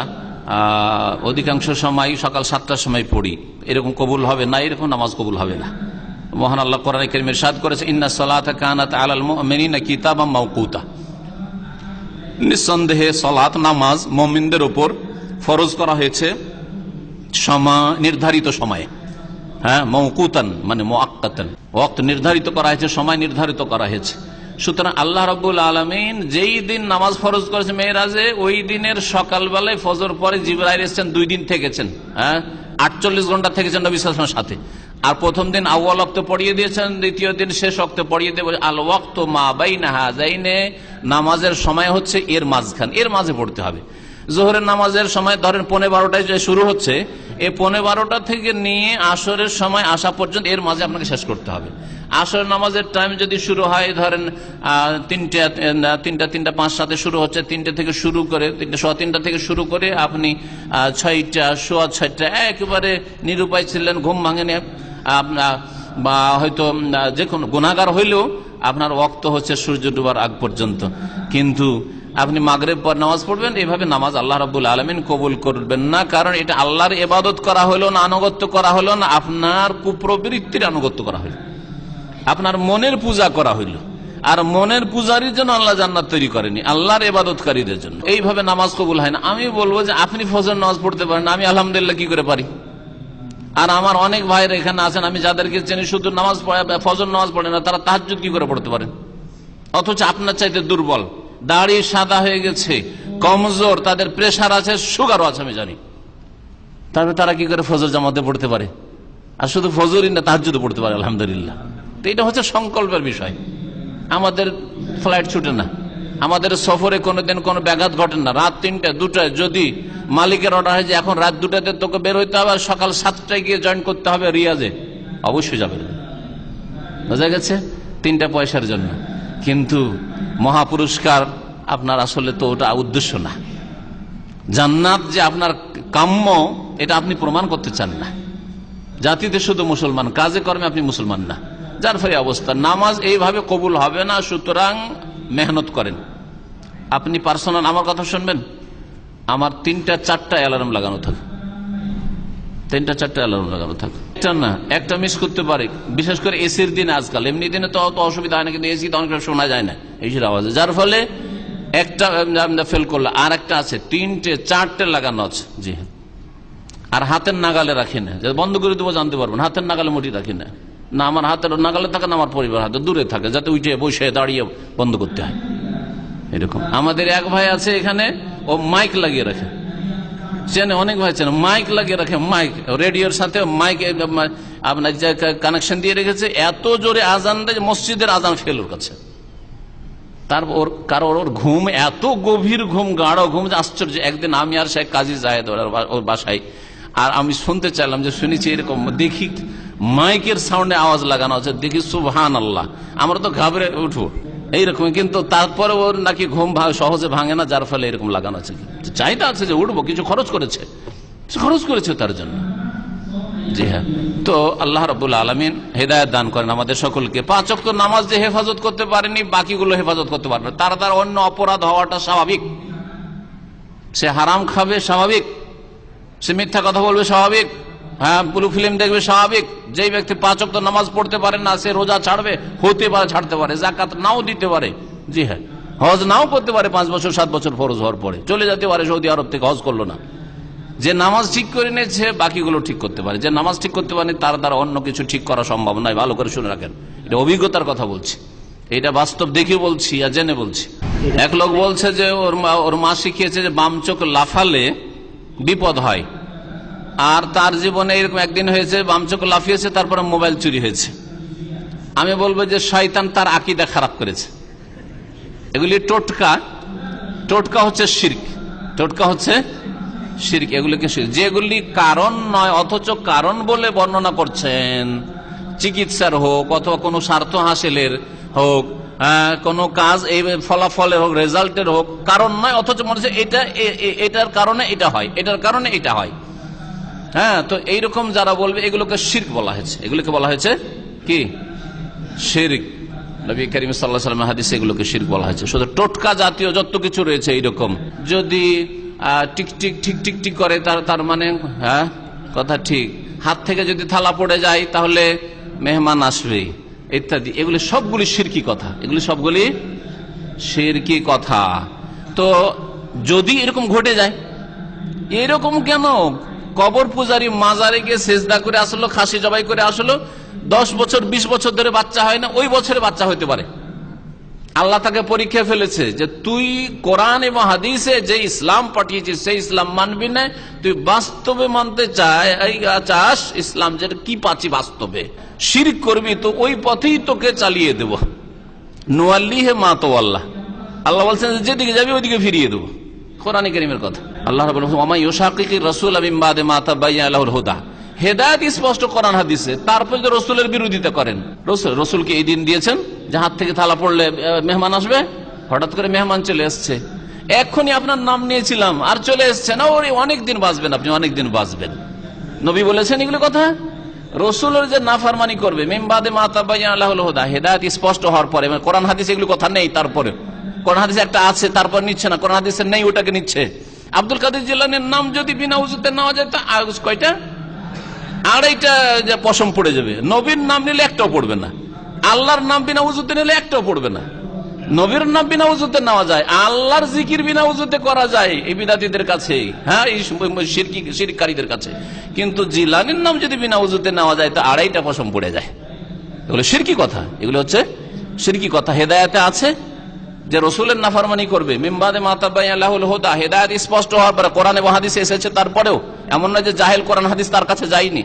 অধিকাংশ সময় সকাল 7টার সময় পড়ি। এরকম কবুল হবে না, এরকম নামাজ কবুল হবে না। মহান আল্লাহ কোরআনে কারীমে ইরশাদ করেছে, ইন্না সালাতা কানাত আলাল মুমিনিনা কিতাবাম মাওকুতা। নিঃসন্দেহে সালাত নামাজ মুমিনদের উপর ফরজ করা হয়েছে নির্ধারিত সময়ে। হ্যাঁ, মওকুতান মানে মুআক্কাতান, ওয়াক্ত নির্ধারিত করা হয়েছে, সময় নির্ধারিত করা হয়েছে। সুতরাং আল্লাহ রাব্বুল আলামিন যেই দিন নামাজ ফরজ করেছে মেরাজে, ওই দিনের সকালবেলায় ফজর পরে জিবরাইল এসেছেন, 2 দিন থেকেছেন। হ্যাঁ, 48 ঘন্টা থেকেছেন নবী সাল্লাল্লাহু আলাইহি ওয়াসাল্লামের সাথে। আর প্রথম দিন আউয়াল ওয়াক্ত পড়িয়ে দিয়েছেন, দ্বিতীয় দিন শেষ ওয়াক্ত পড়িয়ে দেব। আল ওয়াক্তু মা বাইনা হাযাইনে, নামাজের সময় হচ্ছে এর মাঝখান, এর মাঝে পড়তে হবে। জোহরের নামাজের সময় ধরেন 12:15টায় যে শুরু হচ্ছে, এই 12:15টা থেকে নিয়ে আসরের সময় আসা পর্যন্ত এর মাঝে আপনাকে শেষ করতে হবে। আসর নামাজের টাইম যদি শুরু হয় ধরেন 3টা 5 শুরু হচ্ছে, 3টে থেকে শুরু করে 3:15 থেকে শুরু করে আপনি 6টা 6:15 একেবারে নিরুপায় ছিলেন, ঘুম ভাঙেনি বা হয়তো যে কোনো গুনাহগার হইলেও আপনার ওয়াক্ত হচ্ছে সূর্য ডুবার আগ পর্যন্ত। কিন্তু আপনি মাগরিব পর নামাজ পড়বেন, এইভাবে নামাজ আল্লাহ রাব্বুল আলামিন কবুল করবেন না। কারণ এটা আল্লাহর ইবাদত করা হলো না, আনুগত্য করা হলো না, আপনার কুপ্রবৃত্তির আনুগত্য করা হইল, আপনার মনের পূজা করা হইল। আর মনের পূজারীর জন্য আল্লাহ জান্নাত তৈরি করেনি, আল্লাহর ইবাদতকারীদের জন্য। এইভাবে নামাজ কবুল হয় না। আমি বলবো যে আপনি ফজর নামাজ পড়তে পারেন, আমি আলহামদুলিল্লাহ কি করে পারি। আর আমার অনেক ভাইরা এখানে আছেন, আমি যাদেরকে চিনি শুধু নামাজ ফজর নামাজ পড়ে না, তারা তাহাজ্জুদ কি করে পড়তে পারেন, অথচ আপনার চাইতে দুর্বল, দাড়ি সাদা হয়ে গেছে, কমজোর, তাদের প্রেশার আছে, সুগারও আছে আমি জানি, তবে তারা কি করে ফজর জামাতে পড়তে পারে। আর শুধু ফজরই না, তাহাজ্জুদও পড়তে পারে আলহামদুলিল্লাহ। তো এটা হচ্ছে সংকল্পের বিষয়। আমাদের ফ্লাইট ছুটে না, আমাদের সফরে কোনোদিন কোনো ব্যাঘাত ঘটে না। রাত 3টা 2টায় যদি মালিকের অর্ডার হয় যে এখন রাত 2টাতে তোকে বের হইতে হবে, আর সকাল 7টায় গিয়ে জয়েন করতে হবে রিয়াজে, অবশ্যই যাবে, বোঝা গেছে, 3টা পয়সার জন্য। কিন্তু মহাপুরস্কার আপনার আসলে তো ওটা উদ্দেশ্য না। জান্নাত যে আপনার কাম্য, এটা আপনি প্রমাণ করতে চান না। জাতিতে শুধু মুসলমান, কাজে কর্মে আপনি মুসলমান না, যার ফলে অবস্থা নামাজ এইভাবে কবুল হবে না। সুতরাং মেহনত করেন। আপনি পার্সোনাল আমার কথা শুনবেন, আমার 3টা 4টা অ্যালার্ম লাগানো থাকে, 3টা 4টা অ্যালার্ম লাগানো থাকে। একটা না, একটা মিস করতে পারে, বিশেষ করে এসির দিন। আজকাল এমনি দিনে তো অত অসুবিধা হয় না, কিন্তু এসি তো অনেক শোনা যায় না এইসব আওয়াজে, যার ফলে একটা ফেল করলো। আর একটা আছে 3টে 4টে লাগানো আছে, জি হ্যাঁ। আর হাতের নাগালে রাখি না, বন্ধ করে দেবো জানতে পারবেন, হাতের নাগালে মোটি রাখি না। না আমার হাতের নাগালে থাকে না আমার পরিবার হাতে দূরে থাকে, যাতে উঠে বসে দাঁড়িয়ে বন্ধ করতে হয়। এরকম আমাদের এক ভাই আছে এখানে, ও মাইক লাগিয়ে রাখে, চেনে অনেক ভাই চেনে, মাইক লাগিয়ে রাখে, মাইক রেডিওর সাথে মাইক আপনার যে কানেকশন দিয়ে রেখেছে, এত জোরে আজান দেয় মসজিদের আজান ফেল ওর কাছে। কারণ ওর ঘুম এত গভীর ঘুম, গাঢ় ঘুম, আশ্চর্য। একদিন আমি আর শেখ কাজী জাহেদ ওর বাসায়, আর আমি শুনতে চাইলাম যে শুনেছি এরকম, দেখি মাইকের সাউন্ডে আওয়াজ লাগানো আছে, দেখি সুবহানাল্লাহ, আমরা তো ঘাবড়ে উঠবো এইরকম। কিন্তু তারপরে ওর নাকি ঘুম সহজে ভাঙে না, যার ফলে এরকম লাগানো আছে। চাহিদা আছে যে উঠবো, কিছু খরচ করেছে তার জন্য। জি হ্যাঁ, তো আল্লাহ রাব্বুল আলামিন হেদায়েত দান করেন আমাদের সকলকে। 5 ওয়াক্ত নামাজ যে হেফাজত করতে পারেনি, বাকিগুলো হেফাজত করতে পারবে। তার দ্বারা অন্য অপরাধ হওয়াটা স্বাভাবিক, সে হারাম খাবে স্বাভাবিক, সে মিথ্যা কথা বলবে স্বাভাবিক, হ্যাঁ ব্লু ফিল্ম দেখবে স্বাভাবিক। যেই ব্যক্তি 5 ওয়াক্ত নামাজ পড়তে পারে না, সে রোজা ছাড়বে, হতে পারে ছাড়তে পারে, যাকাত নাও দিতে পারে, জি হ্যাঁ, হজ নাও করতে পারে 5 বছর 7 বছর ফরজ হওয়ার পরে, চলে যেতে পারে সৌদি আরব থেকে, হজ করলো না। যে নামাজ ঠিক করে নিয়েছে বাকিগুলো ঠিক করতে পারে, যে নামাজ ঠিক করতে পারে তার দ্বারা অন্য কিছু ঠিক করা সম্ভব নয়। ভালো করে শুনে রাখেন, এটা অভিজ্ঞতার কথা বলছি, এটা বাস্তব দেখে বলছি আর জেনে বলছি। এক লোক বলছে যে ওর মা শিখিয়েছে যে বাম চোখ লাফালে বিপদ হয়, আর তার জীবনে এরকম একদিন হয়েছে বাম চোখ লাফিয়েছে, তারপরে মোবাইল চুরি হয়েছে। আমি বলবো যে শয়তান তার আকীদা খারাপ করেছে। এগুলি টোটকা, টোটকা হচ্ছে শিরক, টোটকা হচ্ছে শিরক, এগুলিকে শিরক। যেগুলি কারণ নয় অথচ কারণ বলে বর্ণনা করছেন, চিকিৎসার হোক অথবা কোনো স্বার্থ হাসিলের হোক, কোনো কাজ এই ফলাফলের হোক, রেজাল্টের হোক, কারণ নয় অথচ মনে হচ্ছে এটা এটার কারণে এটা হয়, এটার কারণে এটা হয়। হ্যাঁ, তো এইরকম যারা বলবে এগুলোকে শিরক বলা হয়েছে, এগুলোকে বলা হয়েছে কি শিরক। নবী করিম সাল্লাল্লাহু আলাইহি ওয়াসাল্লাম হাদিসে এগুলোকে শিরক বলা হয়েছে। শুধু টোটকা জাতীয় যত কিছু রয়েছে এইরকম, যদি টিক টিক ঠিক টিক টিক করে তার মানে হ্যাঁ কথা ঠিক, হাত থেকে যদি থালা পড়ে যায় তাহলে মেহমান আসবে ইত্যাদি, এগুলি সবগুলি শিরকি কথা, এগুলি সবগুলি শিরকি কথা। তো যদি এরকম ঘটে যায়, এরকম কেন, কবর পূজারী মাজারে গিয়ে সেজদা করে আসলো, খাসি জবাই করে আসলো, 10 বছর 20 বছর ধরে বাচ্চা হয় না, ওই বছরে বাচ্চা হইতে পারে। আল্লাহ তাকে পরীক্ষা ফেলেছে যে তুই কোরআন এবং হাদিসে যে ইসলাম পাঠিয়েছিস সেই ইসলাম মানবি না, তুই বাস্তবে মানতে চাস ইসলাম, যেটা কি পাচ্ছি বাস্তবে শিরক করবি, তো ওই পথেই তোকে চালিয়ে দেব। নুয়াল্লিহে মা তাওয়াল্লা, আল্লাহ বলছেন যেদিকে যাবি ওইদিকে ফিরিয়ে দেবো। কোরআনে কারীমের কথা। আল্লাহ রাব্বুল আলামিন ওয়া মা ইউশাকিকির রাসূল মিন বাদি মা তাবায়্যানা লাহুল হুদা, হেদায়েত স্পষ্ট কোরআন হাদিসে, তারপর যে রসুলের বিরোধিতা করেন। রসুলকে এই দিন দিয়েছেন যে হাত থেকে থালা পড়লে মেহমান আসবে, হঠাৎ করে মেহমান চলে এসছে, এক্ষুনি আপনার নাম নিয়েছিলাম আর চলে এসছে না, ওরে অনেক দিন বাঁচবেন, আপনি অনেক দিন বাঁচবেন। নবী বলেছেন এগুলো কথা। রসুলের যে নাফরমানি করবে মিন বাদি মা তাবায়্যানা লাহুল হুদা, হেদায়েত স্পষ্ট হওয়ার পরে, কোরআন হাদিসে এগুলো কথা নেই, তারপরে কোরআন হাদিসে একটা আছে তারপর নিচ্ছে না, কোরআন হাদিসে নেই ওটাকে নিচ্ছে। আব্দুল কাদের জিলানীর নাম যদি বিনা উজুতে নেওয়া যায় তা কয়টা, আড়াইটা পশম পড়ে যাবে। নবীর নাম নিলে একটাও পড়বে না, আল্লাহর নাম বিনা উজুতে নিলে একটাও পড়বে না। নবীর নাম বিনা উজুতে নেওয়া যায়, আল্লাহর জিকির বিনা উজুতে করা যায় এই বিদাতীদের কাছে, হ্যাঁ এই শিরককারীদের কাছে, কিন্তু জিলানীর নাম যদি বিনা উজুতে নেওয়া যায় তা আড়াইটা পশম পড়ে যায়। এগুলো শিরকি কথা, এগুলো হচ্ছে শিরকি কথা। হেদায়েতে আছে যে রসুলের নাফরমানি করবে, মিন বাদি মা তাবায়্যানা লাহুল হুদা, হেদায়েত স্পষ্ট হওয়ার পরে, কোরআন এবং হাদিসে এসেছে তারপরেও, এমন না যে জাহেল কোরআন হাদিস তার কাছে যায়নি।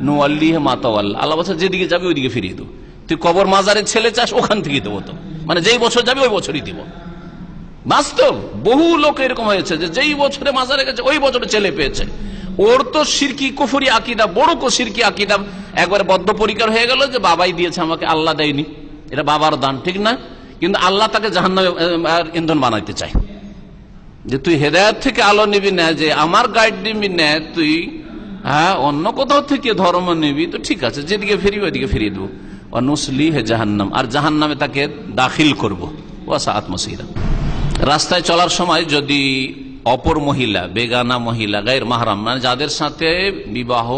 নুয়াল্লিহি মা তাওয়াল্লা, আল্লাহ বলছে যেদিকে যাবে ওইদিকে ফিরিয়ে দেবো। তুই কবর মাজারের ছেলে চাস, ওখান থেকে দেবো, তো মানে যেই বছর যাবে ওই বছরই দিব। বাস্তব বহু লোক এরকম হয়েছে যে যেই বছরে মাজারে গেছে ওই বছরে ছেলে পেয়েছে। ওর তো শিরকি কুফরি আকীদা, বড় শিরকি আকীদা একবারে বদ্ধপরিকর হয়ে গেল যে বাবাই দিয়েছে আমাকে, আল্লাহ দেয়নি, এটা বাবার দান, ঠিক না? কিন্তু আল্লাহ তাকে জাহান্নামে ইন্ধন বানাইতে চায়, যে তুই হেদায়েত থেকে আলো নিবি না, যে আমার গাইড নিবি না, তুই হ্যাঁ অন্য কোথাও থেকে ধর্ম নিবি, তো ঠিক আছে, যেদিকে ফিরিয়ে ওইদিকে ফিরিয়ে দেবো। নুসলিহি জাহান্নাম, আর জাহান্নামে তাকে দাখিল করবো। ওয়াসাআত মাসীরা। রাস্তায় চলার সময় যদি অপর মহিলা, বেগানা মহিলা, গায়ের মাহরাম, মানে যাদের সাথে বিবাহ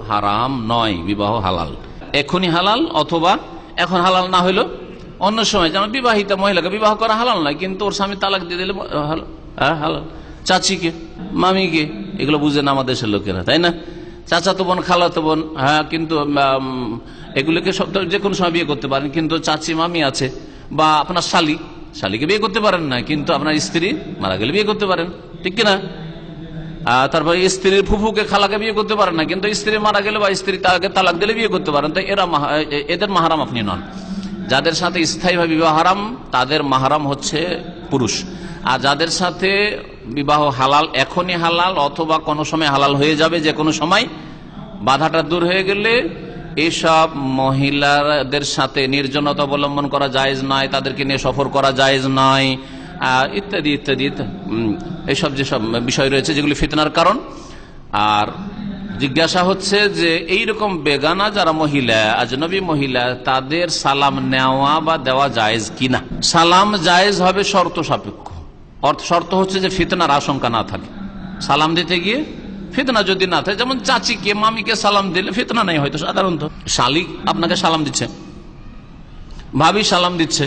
হারাম নয়, বিবাহ হালাল, এখনই হালাল অথবা এখন হালাল না হইলো অন্য সময়, যেমন বিবাহিতা মহিলাকে বিবাহ করা হালাল নয়, কিন্তু ওর স্বামী তালাক দিয়ে দিলে হালাল। চাচিকে, মামিকে, এগুলো বুঝে না আমাদের দেশের লোকেরা, তাই না? চাচাতো বোন, খালাতো বোন, হ্যাঁ, কিন্তু এগুলোকে সব যে কোনো সময় বিয়ে করতে পারেন, কিন্তু চাচি মামি আছে, বা আপনার শালিকে বিয়ে করতে পারেন না, কিন্তু আপনার স্ত্রী মারা গেলে বিয়ে করতে পারেন, ঠিক কিনা? তারপরে স্ত্রীর ফুফুকে, খালাকে বিয়ে করতে পারেন না, কিন্তু স্ত্রী মারা গেলে বা স্ত্রী তাকে তালাক দিলে বিয়ে করতে পারেন। তাই এদের মাহারাম আপনি নন। যাদের সাথে স্থায়ীভাবে বিবাহ হারাম তাদের মাহারাম হচ্ছে পুরুষ, আর যাদের সাথে বিবাহ হালাল, এখনই হালাল অথবা কোনো সময় হালাল হয়ে যাবে, যে কোনো সময়, বাধাটা দূর হয়ে গেলে এসব মহিলাদের সাথে নির্জনতা অবলম্বন করা জায়েজ নয়, তাদেরকে নিয়ে সফর করা জায়েজ নয়, ইত্যাদি ইত্যাদি, এইসব যেসব বিষয় রয়েছে যেগুলি ফিতনার কারণ। আর জিজ্ঞাসা হচ্ছে যে এইরকম বেগানা যারা মহিলা, আজনবী মহিলা, তাদের সালাম নেওয়া বা দেওয়া জায়েজ কিনা? সালাম জায়েজ হবে শর্ত সাপেক্ষ। শর্ত হচ্ছে যে ফিতনার আশঙ্কা না থাকে। সালাম দিতে গিয়ে ফিতনা যদি না থাকে, যেমন চাচিকে, মামিকে সালাম দিলে ফিতনা নেই হয়তো সাধারণত। শালিক আপনাকে সালাম দিচ্ছে, ভাবি সালাম দিচ্ছে,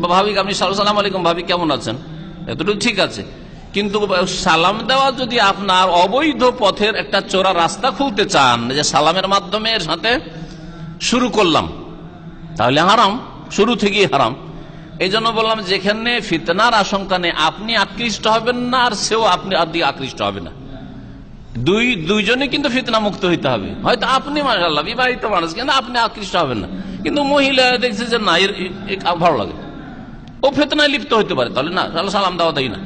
বা ভাবিকে আপনি সালাম আলাইকুম ভাবি কেমন আছেন, এতটুকু ঠিক আছে। কিন্তু সালাম দেওয়া যদি আপনার অবৈধ পথের একটা চোরা রাস্তা খুলতে চান, যে সালামের মাধ্যমে এর সাথে শুরু করলাম, তাহলে হারাম, শুরু থেকেই হারাম। এই জন্য বললাম যেখানে ফিতনার আশঙ্কা নেই, আপনি আকৃষ্ট হবেন না আর সেও আপনি আকৃষ্ট হবে না, দুইজনে কিন্তু ফিতনা মুক্ত হইতে হবে। হয়তো আপনি মাশাআল্লাহ বিবাহিত মানুষ, কিন্তু আপনি আকৃষ্ট হবেন না, কিন্তু মহিলা দেখছে যে না এর ভালো লাগে, ও ফিতনায় লিপ্ত হইতে পারে, তাহলে না, তাহলে সালাম দেওয়া দেয় না।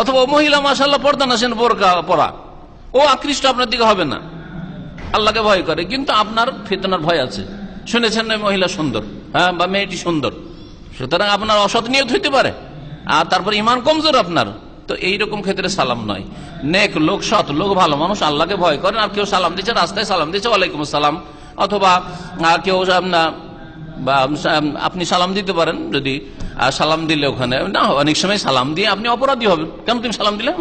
অথবা মহিলা মাশাআল্লাহ পর্দা নাসেন, বোরকা পরা, ও আকৃষ্ট আপনার দিকে হবে না, আল্লাহকে ভয় করে, কিন্তু আপনার ফিতনার ভয় আছে, শুনেছেন না মহিলা সুন্দর, হ্যাঁ, বা মেয়েটি সুন্দর, সুতরাং আপনার অসৎ নিয়ত হইতে পারে, আর তারপর ইমান কমজোর আপনার, তো এইরকম ক্ষেত্রে সালাম নয়। নেক লোক, সৎ লোক, ভালো মানুষ, আল্লাহকে ভয় করেন, আর কেউ সালাম দিচ্ছে, রাস্তায় সালাম দিচ্ছে ওয়ালাইকুম আসসালাম, অথবা কেউ বা আপনি সালাম দিতে পারেন, যদি সালাম দিলে ওখানে না, অনেক সময় সালাম দিয়ে আপনি অপরাধী হবেন, কেন তুমি সালাম দিলে,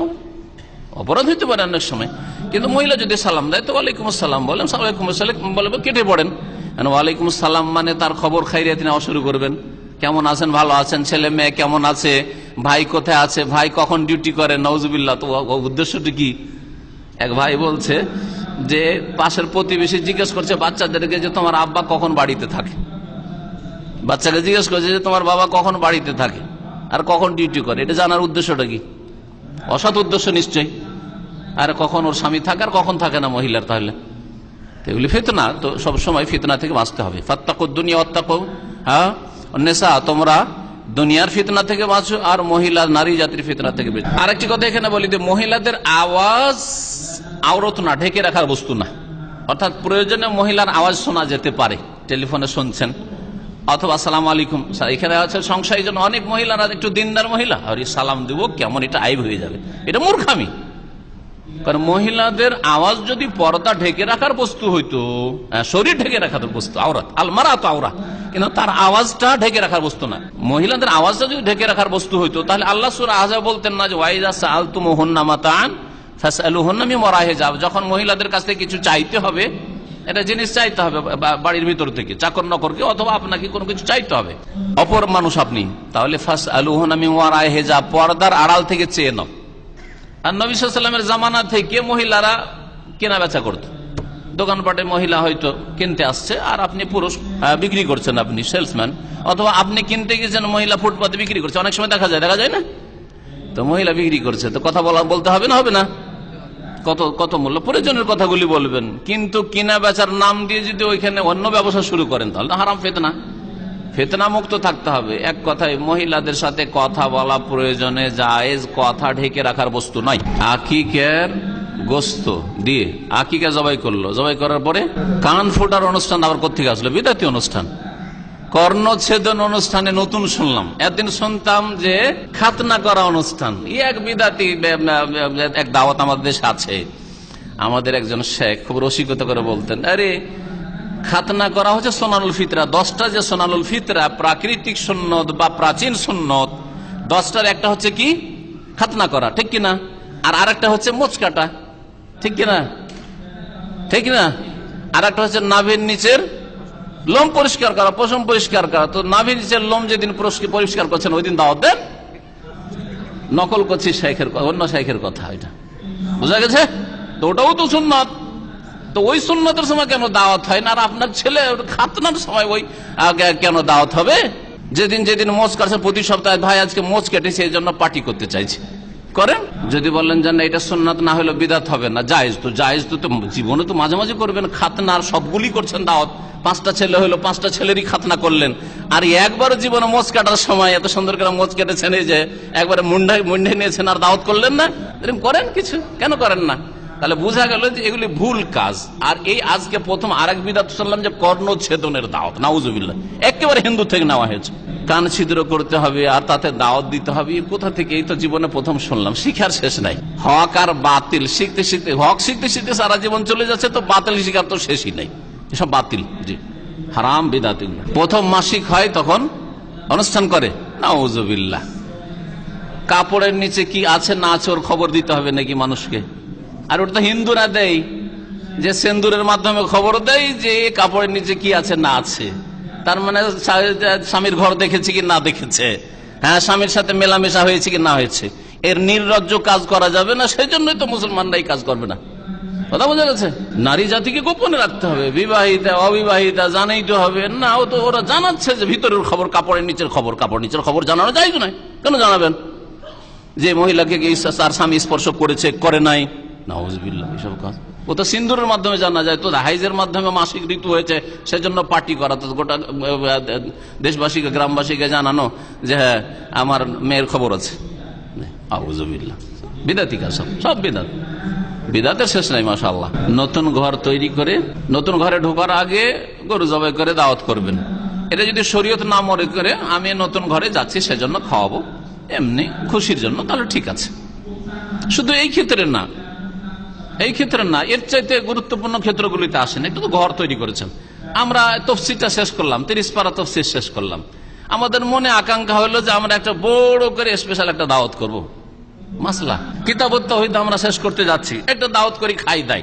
অপরাধ হইতে পারে অনেক সময়। কিন্তু মহিলা যদি সালাম দেয় তো ওয়ালাইকুম আসসালাম বলেন, ওয়ালাইকুম আসসালাম বলবেন, কেটে পড়েন, ওয়ালাইকুম আসসালাম মানে তার খবর খাইরিয়াত নেওয়া শুরু করবেন, কেমন আছেন, ভালো আছেন, ছেলে মেয়ে কেমন আছে, ভাই কোথায় আছে, ভাই কখন ডিউটি করে, নওজুবিল্লাহ। তো উদ্দেশ্যটি কি? এক ভাই বলছে যে পাশের প্রতিবেশী জিজ্ঞেস করছে বাচ্চাদেরকে যে তোমার আব্বা কখন বাড়িতে থাকে, বাচ্চাকে জিজ্ঞেস করছে যে তোমার বাবা কখন বাড়িতে থাকে আর কখন ডিউটি করে, এটা জানার উদ্দেশ্যটা কি? অসৎ উদ্দেশ্য নিশ্চয়ই। আর কখন ওর স্বামী থাকে আর কখন থাকে না মহিলার, তাহলে এগুলি ফিতনা। তো সবসময় ফিতনা থেকে বাঁচতে হবে। ফাত্তাকুদ দুনিয়া ওয়াত্তাকু নিসা, তোমরা দুনিয়ার ফিতনা থেকে বাঁচো আর মহিলা নারী জাতির ফিতনা থেকে বাঁচো। আরেকটি কথা এখানে বলি যে মহিলাদের আওয়াজ আওরত না, ঢেকে রাখার বস্তু না, অর্থাৎ প্রয়োজনে মহিলার আওয়াজ শোনা যেতে পারে, টেলিফোনে শুনছেন অথবা আসসালামু আলাইকুম, এখানে আছে সংসারের জন্য অনেক মহিলারা একটু দিনদার মহিলা, আর সালাম দিব কেমন, এটা আইব হয়ে যাবে, এটা মূর্খামি। কারণ মহিলাদের আওয়াজ যদি পর্দা ঢেকে রাখার বস্তু হইতো, শরীর ঢেকে রাখার বস্তু, আওরাত আলমারা তো আওরা, কিন্তু তার আওয়াজটা ঢেকে রাখার বস্তু না। মহিলাদের আওয়াজটা যদি ঢেকে রাখার বস্তু হইতো, তাহলে আল্লাহ সূরা আহজাব বলতেন না যে ওয়াইদা সাআলতুমুহুন্না মাতাআন ফাসআলুহুন্না মিন ওয়ারাই হিজাব, যখন মহিলাদের কাছ থেকে কিছু চাইতে হবে, এটা জিনিস চাইতে হবে বাড়ির ভিতর থেকে, চাকর নকরকে, অথবা আপনাকে কোনো কিছু চাইতে হবে, অপর মানুষ আপনি, তাহলে ফাসআলুহুন্না মিন ওয়ারাই হিজাব, পর্দার আড়াল থেকে চেয়ে নাও। আর নবী সাল্লাল্লাহু আলাইহি ওয়াসাল্লামের জামানা থেকে মহিলারা কেনা বেচা করত, দোকানপাটে মহিলা হয়তো কিনতে আসছে আর আপনি পুরুষ বিক্রি করছেন, আপনি সেলসম্যান, অথবা আপনি কিনতে গেছেন, মহিলা ফুটপাতে বিক্রি করছে, অনেক সময় দেখা যায় না, তো মহিলা বিক্রি করছে, তো কথা বলতে হবে না, হবে না, কত কত মূল্য, প্রয়োজনের কথাগুলি বলবেন, কিন্তু কিনা বেচার নাম দিয়ে যদি ওইখানে অন্য ব্যবসা শুরু করেন তাহলে হারাম, ফিতনা মুক্ত থাকতে হবে। এক কথায় মহিলাদের সাথে কথা বলা প্রয়োজনে জায়েজ, কথা ঢেকে রাখার বস্তু নয়। আকিকের গোস্ত দিয়ে আকিকা জবাই করলো, জবাই করার পরে কান ফোটার অনুষ্ঠান আবার কোথেকে আসলো? বিদাতি অনুষ্ঠান। কর্ণচ্ছেদন অনুষ্ঠানে নতুন শুনলাম, এতদিন শুনতাম যে খাতনা করা অনুষ্ঠান, এক বিদাতি এক দাওয়াত আমাদের দেশে আছে। আমাদের একজন শেখ খুব রসিকতা করে বলতেন, আরে খাতনা করা হচ্ছে সোনানুল ফিতরা, 10টা যে সোনানুল ফিতরা প্রাকৃতিক সুন্নত বা প্রাচীন সুন্নত, 10টার একটা হচ্ছে কি খাতনা করা, ঠিক কিনা, আর আরেকটা হচ্ছে মোচ কাটা, ঠিক কিনা, ঠিক না, আর একটা হচ্ছে নাভির নিচের লোম পরিষ্কার করা, পশম পরিষ্কার করা। তো নাভির নিচের লোম যেদিন পরিষ্কার করছেন ওই দিন দাওয়াত দেন, নকল করছি শেখের, অন্য শেখের কথা, এটা বোঝা গেছে? তো ওটাও তো সুন্নত, তো ওই সুন্নতের সময় কেন দাওয়াত হয় না? আর আপনার ছেলে খাতনার সময় ওই কেন দাওয়াত হবে? যেদিন মোচ কাটছে, প্রতি সপ্তাহে ভাই আজকে মোচ কেটেছে এই জন্য পার্টি করতে চাইছে, করেন। যদি বলেন যে না এটা সুন্নাত না হলে বিদাত হবে না, জায়েজ তো, জায়েজ তো জীবনে তো মাঝে মাঝে করবেন। খাতনার সবগুলি করছেন দাওয়াত, 5টা ছেলে হলো 5টা ছেলেরই খাতনা করলেন, আর একবার জীবনে মোচ কাটার সময় এত সুন্দর করে মোচ কেটেছেন, এই যে একবারে মুন্ডাই নিয়েছেন আর দাওয়াত করলেন না, এরকম করেন কিছু, কেন করেন না? তাহলে বোঝা গেল যে এগুলি ভুল কাজ। আর এই আজকে প্রথম আরেক বিদাত শুনলাম যে কর্ণচ্ছেদনের দাওয়াত, নাউজুবিল্লাহ, একেবারে হিন্দু থেকে নেওয়া হয়েছে, কান ছিদ্র করতে হবে আর তাতে দাওয়াত দিতে হবে, কোথা থেকে? এই তো জীবনে প্রথম শুনলাম, শিখার শেষ নাই। হক আর বাতিল শিখতে শিখতে, হক শিখতে শিখতে সারা জীবন চলে যাচ্ছে, তো বাতিল শিখার তো শেষই নাই, এসব বাতিল, জি হারাম বিদাত। প্রথম মাসিক হয় তখন অনুষ্ঠান করে, নাউজুবিল্লাহ। কাপড়ের নিচে কি আছে না আছে ওর খবর দিতে হবে নাকি মানুষকে? আর ওটা তো হিন্দুরা দেয়, যে সিন্দুরের মাধ্যমে খবর দেয় যে কাপড়ের নিচে কি আছে না আছে, তার মানে স্বামীর ঘর দেখেছে কি না দেখেছে, হ্যাঁ স্বামীর সাথে মেলামেশা হয়েছে কি না হয়েছে, এর নির্লজ্জ কাজ করা যাবে না। সেই জন্যই তো মুসলমানরা এই কাজ করবে না। কথা বোঝা গেছে? নারী জাতিকে গোপনে রাখতে হবে, বিবাহিতা অবিবাহিতা জানাইতে হবে না। ও তো ওরা জানাচ্ছে যে ভিতরের খবর, কাপড়ের নিচের খবর, কাপড় নিচের খবর জানানো যায় না। কেন জানাবেন? যে মহিলাকে তার স্বামী স্পর্শ করেছে করে নাই, নাউজুবিল্লাহ, এসব কাজ ও তো সিন্দুরের মাধ্যমে জানা যায়। তো হাইজের মাধ্যমে মাসিক ঋতু হয়েছে সেজন্য পার্টি করা, তো গোটা দেশবাসীকে গ্রামবাসীকে জানানো যে হ্যাঁ আমার মেয়ের খবর আছে। নাউজুবিল্লাহ, বিদাতি কাজ, সব বিদাত, বিদাতের শেষ নাই মাশাআল্লাহ। নতুন ঘর তৈরি করে নতুন ঘরে ঢোকার আগে গরু জবাই করে দাওয়াত করবেন। এটা যদি শরীয়ত না মনে করে আমি নতুন ঘরে যাচ্ছি সেজন্য খাওয়াবো, এমনি খুশির জন্য, তাহলে ঠিক আছে। শুধু এই ক্ষেত্রে না, এই ক্ষেত্রে না, এর চাইতে গুরুত্বপূর্ণ ক্ষেত্রগুলিতে আসেন। একটু তো ঘর তৈরি করেছেন, আমরা তফসিরটা শেষ করলাম, 30 পারা তফসির শেষ করলাম। আমাদের মনে আকাঙ্ক্ষা হলো যে আমরা একটা বড় করে স্পেশাল একটা দাওয়াত করব। মাসলা কিতাবত তাওহীদ আমরা শেষ করতে যাচ্ছি, একটা দাওয়াত করি খাই দাই,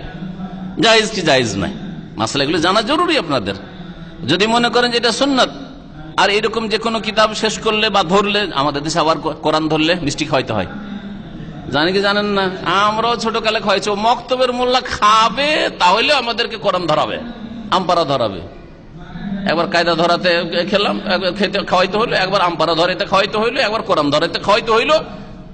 জায়েজ কি জায়েজ নাই, মাসলা এগুলো জানা জরুরি আপনাদের। যদি মনে করেন যে এটা সুন্নাত, আর এরকম যে কোনো কিতাব শেষ করলে বা ধরলে, আমাদের দেশে আবার কোরআন ধরলে মিষ্টি খাওয়াইতে হয়, জানি কি জানেন না? আমরাও ছোটকালে খাওয়াইছি। মক্তবের মোল্লা খাবে তাহলে আমাদেরকে কোরআন ধরাবে, আমপারা ধরাবে। একবার কায়দা ধরাতে খেলাম, খেতে খাওয়াইতে হইলো, একবার আমপারা ধরাইতে খাওয়াইতে হইলো, একবার কোরআন ধরাইতে খাওয়াইতে হইলো।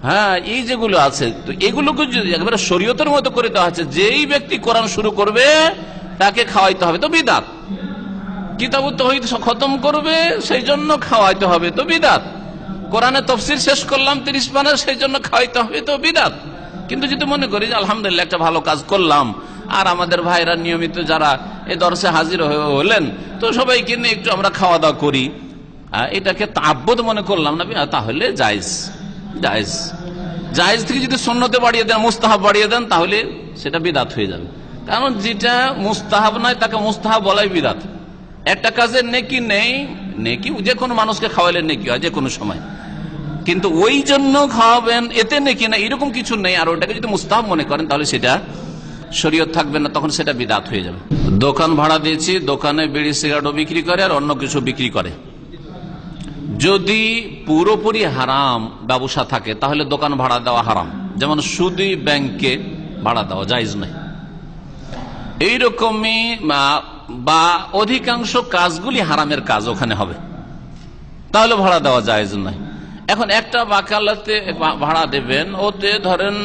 হ্যাঁ, এই যেগুলো আছে, তো এগুলোকে একবারে শরীয়তের মতো করে দেওয়া হচ্ছে। যেই ব্যক্তি কোরআন শুরু করবে তাকে খাওয়াইতে হবে, তো বিদাত। কিতাবুত তাওহীদ খতম করবে সেই জন্য খাওয়াইতে হবে, তো বিদাত। কোরআনে তফসির শেষ করলাম 30 পারা, সেই জন্য খাওয়াইতে হবে, তো বিদাত। কিন্তু যদি মনে করি যে আলহামদুলিল্লাহ একটা ভালো কাজ করলাম, আর আমাদের ভাইরা নিয়মিত যারা এই দর্শে হাজির হলেন, তো সবাইকে নিয়ে একটু আমরা খাওয়া দাওয়া করি, এটাকে তাআব্বুদ মনে করলাম না, তাহলে জায়েজ। জায়েজ জায়েজ থেকে যদি সুন্নতে বাড়িয়ে দেন, মুস্তাহাব বাড়িয়ে দেন, তাহলে সেটা বিদাত হয়ে যাবে। কারণ যেটা মুস্তাহাব নয় তাকে মুস্তাহাব বলাই বিদাত। একটা কাজের নেকি নেই, নেকি যে কোনো মানুষকে খাওয়াইলে নেকি হয় যে কোনো সময়, কিন্তু ওই জন্য খাওয়াবেন এতে নেকি না, এরকম কিছু নেই। আর ওটাকে যদি মুস্তাহাব মনে করেন তাহলে সেটা শরীয়ত থাকবে না, তখন সেটা বিদাত হয়ে যাবে। দোকান ভাড়া দিয়েছি, দোকানে বিড়ি সিগারেটও বিক্রি করে আর অন্য কিছু বিক্রি করে। যদি পুরোপুরি হারাম ব্যবসা থাকে তাহলে দোকান ভাড়া দেওয়া হারাম। যেমন সুদী ব্যাংকে ভাড়া দেওয়া জায়েজ নাই। এইরকমই বা অধিকাংশ কাজগুলি হারামের কাজ ওখানে হবে, তাহলে ভাড়া দেওয়া জায়েজ নাই। এখন একটা বাকালাতে ভাড়া দেবেন, ওতে ধরেন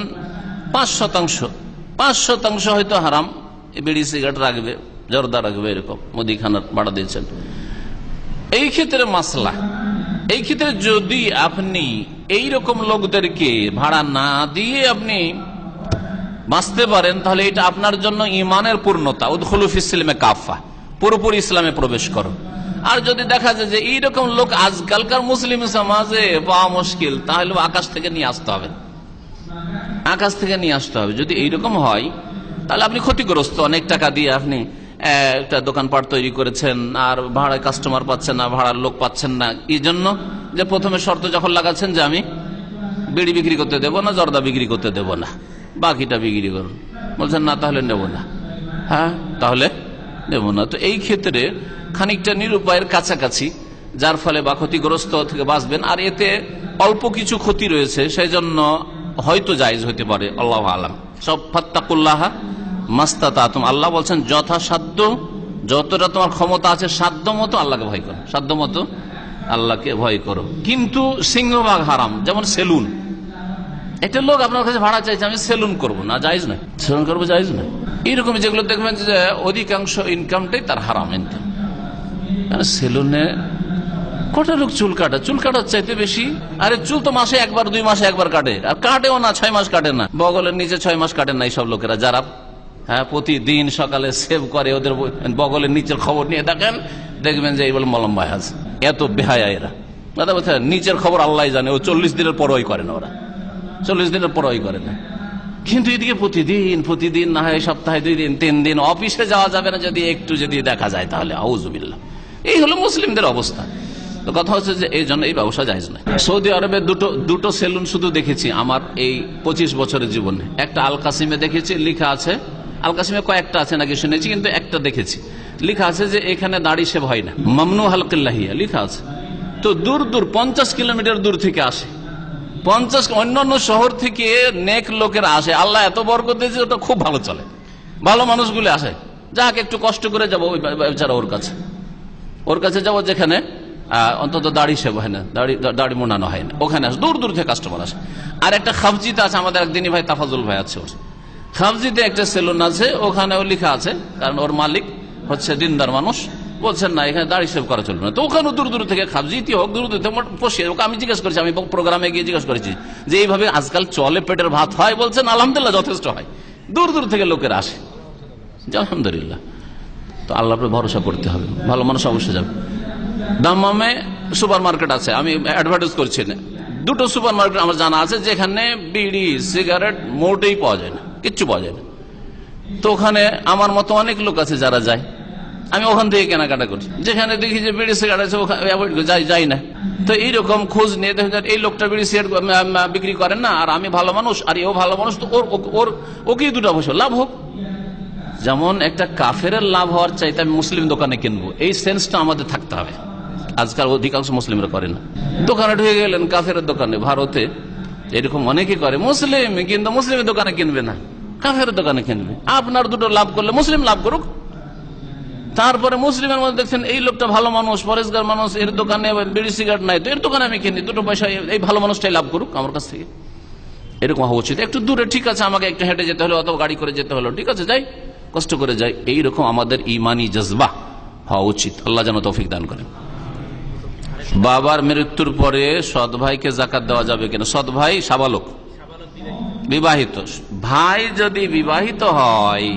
5% হয়তো হারাম, বিড়ি সিগারেট রাখবে, জর্দা রাখবে, এরকম মুদিখানার ভাড়া দিয়েছেন। এই ক্ষেত্রে মাসলা, এই ক্ষেত্রে যদি আপনি এইরকম লোকদেরকে ভাড়া না দিয়ে আপনি বাঁচতে পারেন, তাহলে এটা আপনার জন্য ইমানের পূর্ণতা, উদখুলু ফিস সিলমে কাফা, পুরোপুরি ইসলামে প্রবেশ করো। আর যদি দেখা যায় যে এইরকম লোক আজকালকার মুসলিম সমাজে পাওয়া মুশকিল, তাহলে আকাশ থেকে নিয়ে আসতে হবে, আকাশ থেকে নিয়ে আসতে হবে। যদি এইরকম হয় তাহলে আপনি ক্ষতিগ্রস্ত। অনেক টাকা দিয়ে আপনি একটা দোকানপাট তৈরি করেছেন, আর ভাড়ায় কাস্টমার পাচ্ছেন না, ভাড়ার লোক পাচ্ছেন না, এই জন্য যে প্রথমে শর্ত যখন লাগাচ্ছেন যে আমি বিড়ি বিক্রি করতে দেবো না, জর্দা বিক্রি করতে দেবো না, বাকিটা বিক্রি করুন, বলছেন না তাহলে নেব না। হ্যাঁ, তাহলে নেব না। তো এই ক্ষেত্রে খানিকটা নিরুপায়ের কাছাকাছি, যার ফলে বা ক্ষতিগ্রস্ত থেকে বাঁচবেন, আর এতে অল্প কিছু ক্ষতি রয়েছে, সেই জন্য হয়তো জায়েজ হতে পারে, আল্লাহু আলাম। সব ফাত্তাকুল্লাহ মাস্তাতাতুম, আল্লাহ বলছেন যথাসাধ্য, যতটা তোমার ক্ষমতা আছে সাধ্য মতো আল্লাহকে ভয় করো, সাধ্য মতো আল্লাহকে ভয় করো। কিন্তু সিংহভাগ হারাম, যেমন সেলুন। একটা লোক আপনার কাছে ভাড়া চাইছে, আমি সেলুন করবো না, জায়েজ নয়, সেলুন করবো জায়েজ নয়। এইরকম যেগুলো দেখবেন যে অধিকাংশ ইনকামটাই তার হারাম ইনকাম। সেলুনে কটা লোক চুল কাটে, চুল কাটার চাইতে বেশি, আরে চুল তো মাসে একবার 2 মাসে একবার কাটে, আর কাটেও না 6 মাস কাটে না, বগলের নিচে 6 মাস কাটেন না। এইসব লোকেরা যারা প্রতিদিন সকালে সেভ করে, ওদের বগলের নিচের খবর নিয়ে দেখবেন যে এই বলে মলম ভাই আছে, এত বেহায়া এরা। দাদা বলছে নিচের খবর আল্লাহ জানে, ও 40 দিনের পরই করে না, ওরা 40 দিনের পরই করে না। কিন্তু এদিকে প্রতিদিন না হয় সপ্তাহে 2 দিন 3 দিন অফিসে যাওয়া যাবে না, যদি একটু যদি দেখা যায় তাহলে আউযুবিল্লাহ। এই হলো মুসলিমদের অবস্থা। তো কথা হচ্ছে যে এই জন্য এই ব্যবসা জায়েজ নয়। সৌদি আরবে দুটো সেলুন শুধু দেখেছি আমার এই 25 বছরের জীবনে। একটা আল কাসিমে দেখেছি, লেখা আছে, আল কাসিমে কয়েকটা আছে নাকি শুনেছি, কিন্তু একটা দেখেছি। লেখা আছে যে এখানে দাড়ি শেভ হয় না, মামনু হালকিল্লাহিয়া লেখা আছে। তো দূর দূর 50 কিলোমিটার দূর থেকে আসে, 50 অন্যান্য শহর থেকে নেক লোকেরা আসে। আল্লাহ এত বরকত দিয়েছে, ওটা খুব ভালো চলে, ভালো মানুষগুলো আসে। যাক একটু কষ্ট করে যাবো ওই বেচারা ওর কাছে যাবো যেখানে অন্তত দাড়ি শেভ হয় না, দাড়ি মোনানো হয় না, ওখানে আসে। দূর দূর থেকে কাস্টমার আসে। আর একটা খাবজিতে আছে, আমাদের একদিনই ভাই তাফাজুল ভাই আছে, ওর খাবজিতে একটা সেলুন আছে, ওখানেও লেখা আছে, কারণ ওর মালিক হচ্ছে দিনদার মানুষ, বলছেন না এখানে দাড়ি সেভ করা চলবে না। তো ওখানে দূর দূর থেকে খাবজিতে হোক, দূর দূর থেকে বসে ওকে আমি জিজ্ঞেস করেছি, আমি প্রোগ্রামে গিয়ে জিজ্ঞেস করেছি যে এইভাবে আজকাল চলে পেটের ভাত হয়? বলছেন আলহামদুলিল্লাহ যথেষ্ট হয়, দূর দূর থেকে লোকেরা আসে। আলহামদুলিল্লাহ। তো আল্লাহর উপরে ভরসা করতে হবে, ভালো মানুষ অবশ্যই যাবে। দাম্মামে সুপার মার্কেট আছে, আমি অ্যাডভার্টাইজ করছি না, দুটো সুপার মার্কেট আমার জানা আছে যেখানে বিড়ি সিগারেট মোটেই পাওয়া যায় না, কিচ্ছু পাওয়া যায় না। তো ওখানে আমার মতো অনেক লোক আছে যারা যায়, আমি ওখান থেকে কেনাকাটা করি। যেখানে দেখি যে বিড়ি সিগারেট আছে যাই না। তো এইরকম খোঁজ নিয়ে দেখেন এই লোকটা বিড়ি সিগারেট বিক্রি করেন না, আর আমি ভালো মানুষ, আর এও ভালো মানুষ, তো ওকেই দুটো পয়সা লাভ হোক। যেমন একটা কাফের লাভ হওয়ার চাইতে আমি মুসলিম দোকানে কিনবো, এই সেন্সটা আমাদের থাকতে হবে। আজকাল অধিকাংশ মুসলিমরা করে না। দোকানে ঢুকে গেলেন কাফের দোকানে, ভারতে এরকম অনেকে করে, মুসলিম কিন্তু মুসলিমের দোকানে কিনবে না, কাফের দোকানে কিনবে। আপনার দুটো লাভ করলে মুসলিম লাভ করুক। তারপরে মুসলিমের মধ্যে দেখছেন এই লোকটা ভালো মানুষ, পরেশগার মানুষ, এর দোকানে বিড়ি সিগারেট নাই, তো এর দোকানে আমি কিনি, দুটো পয়সা এই ভালো মানুষটাই লাভ করুক আমার কাছ থেকে। এরকম হওয়া উচিত। একটু দূরে ঠিক আছে, আমাকে একটু হেঁটে যেতে হলো অথবা গাড়ি করে যেতে হলো, ঠিক আছে যাই, কষ্ট করে যাই। এইরকম আমাদের ইমানি জজবা হওয়া উচিত। আল্লাহ যেন তৌফিক দান করেন। বাবার মৃত্যুর পরে সৎ ভাইকে জাকাত দেওয়া যাবে কিনা? সৎ ভাই সাবালক, বিবাহিত ভাই যদি বিবাহিত হয়,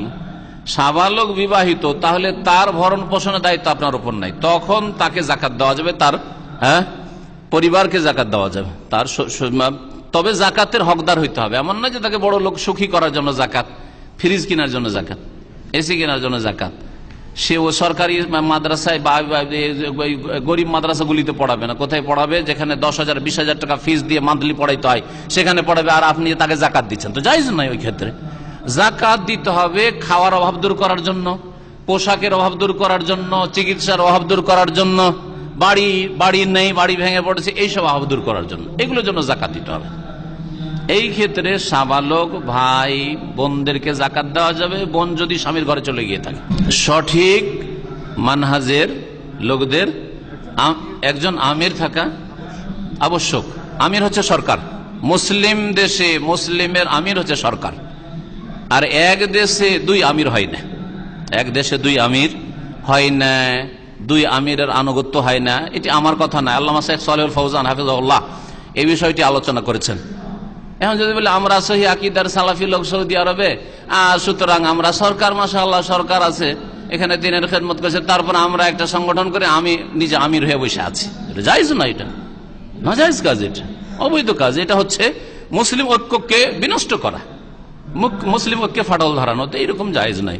সাবালক বিবাহিত, তাহলে তার ভরণ পোষণের দায়িত্ব আপনার উপর নাই, তখন তাকে জাকাত দেওয়া যাবে, তার পরিবারকে জাকাত দেওয়া যাবে। তার তবে জাকাতের হকদার হইতে হবে। এমন না যে তাকে বড় লোক সুখী করার জন্য জাকাত, ফ্রিজ কেনার জন্য জাকাত, এসি কেনার জন্য জাকাত। সে ও সরকারি মাদ্রাসায় বা গরিব মাদ্রাসাগুলিতে পড়াবে না। কোথায় পড়াবে? যেখানে 10,000 20,000 টাকা ফিস দিয়ে মান্থলি পড়াইতে হয়, সেখানে পড়াবে, আর আপনি তাকে জাকাত দিচ্ছেন, তো জায়েজ নয়। ওই ক্ষেত্রে জাকাত দিতে হবে খাওয়ার অভাব দূর করার জন্য, পোশাকের অভাব দূর করার জন্য, চিকিৎসার অভাব দূর করার জন্য, বাড়ি নেই, বাড়ি ভেঙে পড়েছে, এইসব অভাব দূর করার জন্য, এগুলোর জন্য জাকাত দিতে হবে। এই ক্ষেত্রে সাবালক ভাই বোনদেরকে জাকাত দেওয়া যাবে, বোন যদি স্বামীর ঘরে চলে গিয়ে থাকে। সঠিক মানহাজের লোকদের একজন আমির থাকা আবশ্যক। আমির হচ্ছে সরকার। মুসলিম দেশে মুসলিমের আমির হচ্ছে সরকার, আর এক দেশে দুই আমির হয় না। এক দেশে দুই আমির হয় না, দুই আমিরের আনুগত্য হয় না। এটি আমার কথা না, আল্লামা শেখ সালেহুল ফৌজান হাফিজাহুল্লাহ এই বিষয়টি আলোচনা করেছেন। এখন যদি বলে আমরা সহি আকীদার সালাফি লোক সৌদি আরবে, সুতরাং আমরা সরকার, মাশাআল্লাহ সরকার আছে, এখানে দিনের খেদমত করছে, তারপর আমরা একটা সংগঠন করে আমি নিজে আমির হয়ে বসে আছি, এটা জায়েজ না, এটা নাজায়েজ কাজ, এটা অবৈধ কাজ। এটা হচ্ছে মুসলিম ঐক্যকে বিনষ্ট করা, মুসলিম ঐক্যে ফাটল ধরানো, তো এইরকম জায়েজ নাই।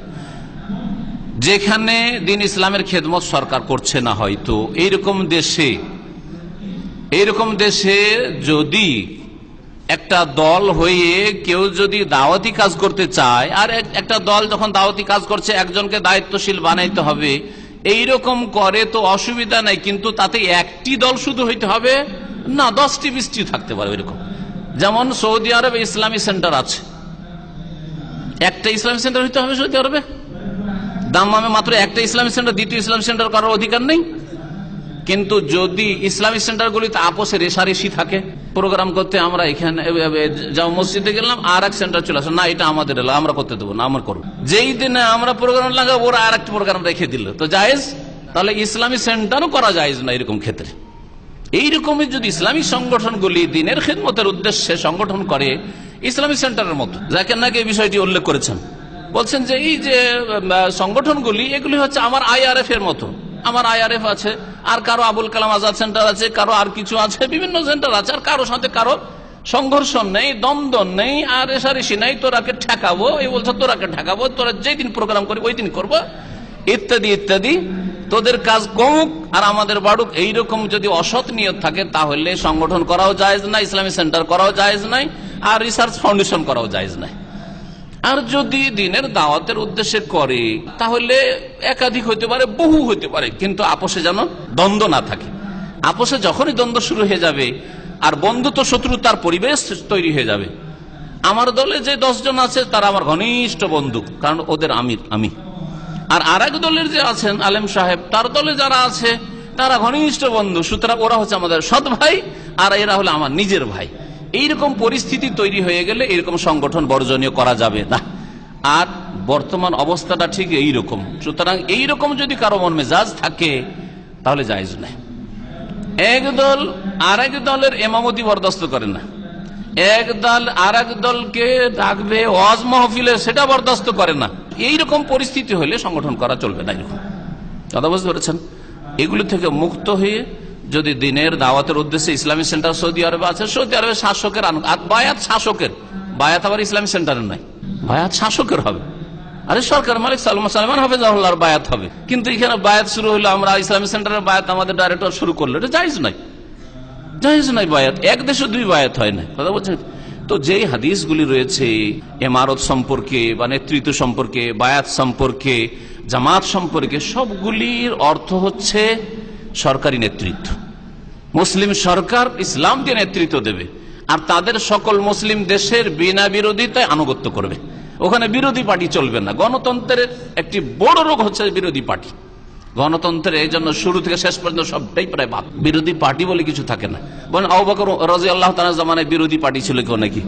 যেখানে দিন ইসলামের খেদমত সরকার করছে না, হয়তো এইরকম দেশে যদি একটা দল হয়ে কেউ যদি দাওয়াতি কাজ করতে চায়, আর একটা দল যখন দাওয়াতি কাজ করছে একজনকে দায়িত্বশীল বানাইতে হবে, এইরকম করে তো অসুবিধা নাই, কিন্তু তাতে একটি দল শুধু হইতে হবে না, 10টি 20টি থাকতে পারে। এরকম যেমন সৌদি আরবে ইসলামী সেন্টার আছে, একটা ইসলামী সেন্টার হইতে হবে সৌদি আরবে। দাম্মামে মাত্র একটা ইসলামী সেন্টার, দ্বিতীয় ইসলামী সেন্টার করার অধিকার নেই। কিন্তু যদি ইসলামী সেন্টারগুলিতে আপোষে রেশারেশি থাকে, প্রোগ্রাম করতে আমরা এখানে যাও মসজিদে গেলাম, আর এক সেন্টার চলে আসে, না এটা আমাদের এলাকা, আমরা করতে দেবো না, আমরা করবো। যেই দিনে আমরা প্রোগ্রাম লাগাবো ওরা আর একটা প্রোগ্রাম রেখে দিল, তো জায়েজ? তাহলে ইসলামী সেন্টারও করা জায়েজ না এরকম ক্ষেত্রে। এইরকমই যদি ইসলামী সংগঠনগুলি দিনের খেদমতের উদ্দেশ্যে সংগঠন করে, ইসলামী সেন্টারের মতো, যাকে নাকি এই বিষয়টি উল্লেখ করেছেন, বলছেন যে এই যে সংগঠনগুলি এগুলি হচ্ছে আমার IRF এর মতো। আমার IRF আছে, আর কারো আবুল কালাম আজাদ সেন্টার আছে, কারো আর কিছু আছে, বিভিন্ন সেন্টার আছে, আর কারো সাথে কারো সংঘর্ষ নেই, দ্বন্দ্ব নেই, আর রেশারেশি নেই। তোরাকে ঠেকাবো, এই বলছে তোরাকে ঠেকাবো, তোরা যেই দিন প্রোগ্রাম করি ওই দিন করবো, ইত্যাদি ইত্যাদি। তোদের কাজ কমুক আর আমাদের বাড়ুক, এইরকম যদি অসৎ নিয়ত থাকে, তাহলে সংগঠন করাও জায়েজ নাই, ইসলামী সেন্টার করাও জায়েজ নাই, আর রিসার্চ ফাউন্ডেশন করাও জায়েজ নাই। আর যদি দিনের দাওয়াতের উদ্দেশ্যে করে তাহলে একাধিক হইতে পারে, বহু হইতে পারে, কিন্তু আপোষে যেন দ্বন্দ্ব না থাকে। আপোষে যখনই দ্বন্দ্ব শুরু হয়ে যাবে আর বন্ধুত্ব শত্রুতার পরিবেশ তৈরি হয়ে যাবে, আমার দলে যে 10 জন আছে তারা আমার ঘনিষ্ঠ বন্ধু, কারণ ওদের আমির আমি, আর আরেক দলের যে আছেন আলেম সাহেব তার দলে যারা আছে তারা ঘনিষ্ঠ বন্ধু, সুতরাং ওরা হচ্ছে আমাদের সৎ ভাই আর এরা হলো আমার নিজের ভাই। এইরকম পরিস্থিতি তৈরি হয়ে গেলে এরকম সংগঠন বর্জনীয় করা যাবে না। আর বর্তমান অবস্থাটা ঠিক এইরকম, সুতরাং এইরকম যদি কারো মন মেজাজ থাকে তাহলে জায়েজ নাই। এক দল আরেক দলের ইমামতি বরদাস্ত করে না, এক দল আরেক দলকে ডাকবে ওয়াজ মাহফিলে, সেটা বরদাস্ত করে না। এইরকম পরিস্থিতি হলে সংগঠন করা চলবে না। এরকম কথা বুঝতে পেরেছেন? এগুলো থেকে মুক্ত হয়ে যদি দিনের দাওয়াতের উদ্দেশ্যে ইসলামী সেন্টার সৌদি আরবে আছে, সৌদি আরবে শাসকের বায়াত শাসকের, বায়াত আবার ইসলামী সেন্টারের নাই, বায়াত শাসকের হবে। আরে সরকার মালিক সালমান হাফেজাহুল্লাহর বায়াত হবে, কিন্তু এখানে বায়াত শুরু হলো, আমরা ইসলামী সেন্টারের বায়াত আমাদের ডাইরেক্টর শুরু করলো, এটা জায়েজ নাই, জায়েজ নাই। বায়াত এক দেশে 2 বায়াত হয় না, কথা বলছেন? তো যেই হাদিসগুলি রয়েছে ইমারত সম্পর্কে বা নেতৃত্ব সম্পর্কে, বায়াত সম্পর্কে, জামাত সম্পর্কে, সবগুলির অর্থ হচ্ছে সরকারি নেতৃত্ব। মুসলিম সরকার ইসলাম দিয়ে নেতৃত্ব দেবে আর তাদের সকল মুসলিম দেশের বিনা বিরোধিতায় আনুগত্য করবে। ওখানে বিরোধী পার্টি চলবে না। গণতন্ত্রের একটি বড় রোগ হচ্ছে বিরোধী পার্টি। গণতন্ত্রের এই জন্য শুরু থেকে শেষ পর্যন্ত সবটাই প্রায় বাদ, বিরোধী পার্টি বলে কিছু থাকে না। বলেন আবু বকর রাদিয়াল্লাহু তাআলার জামানায় বিরোধী পার্টি ছিল কেউ নাকি?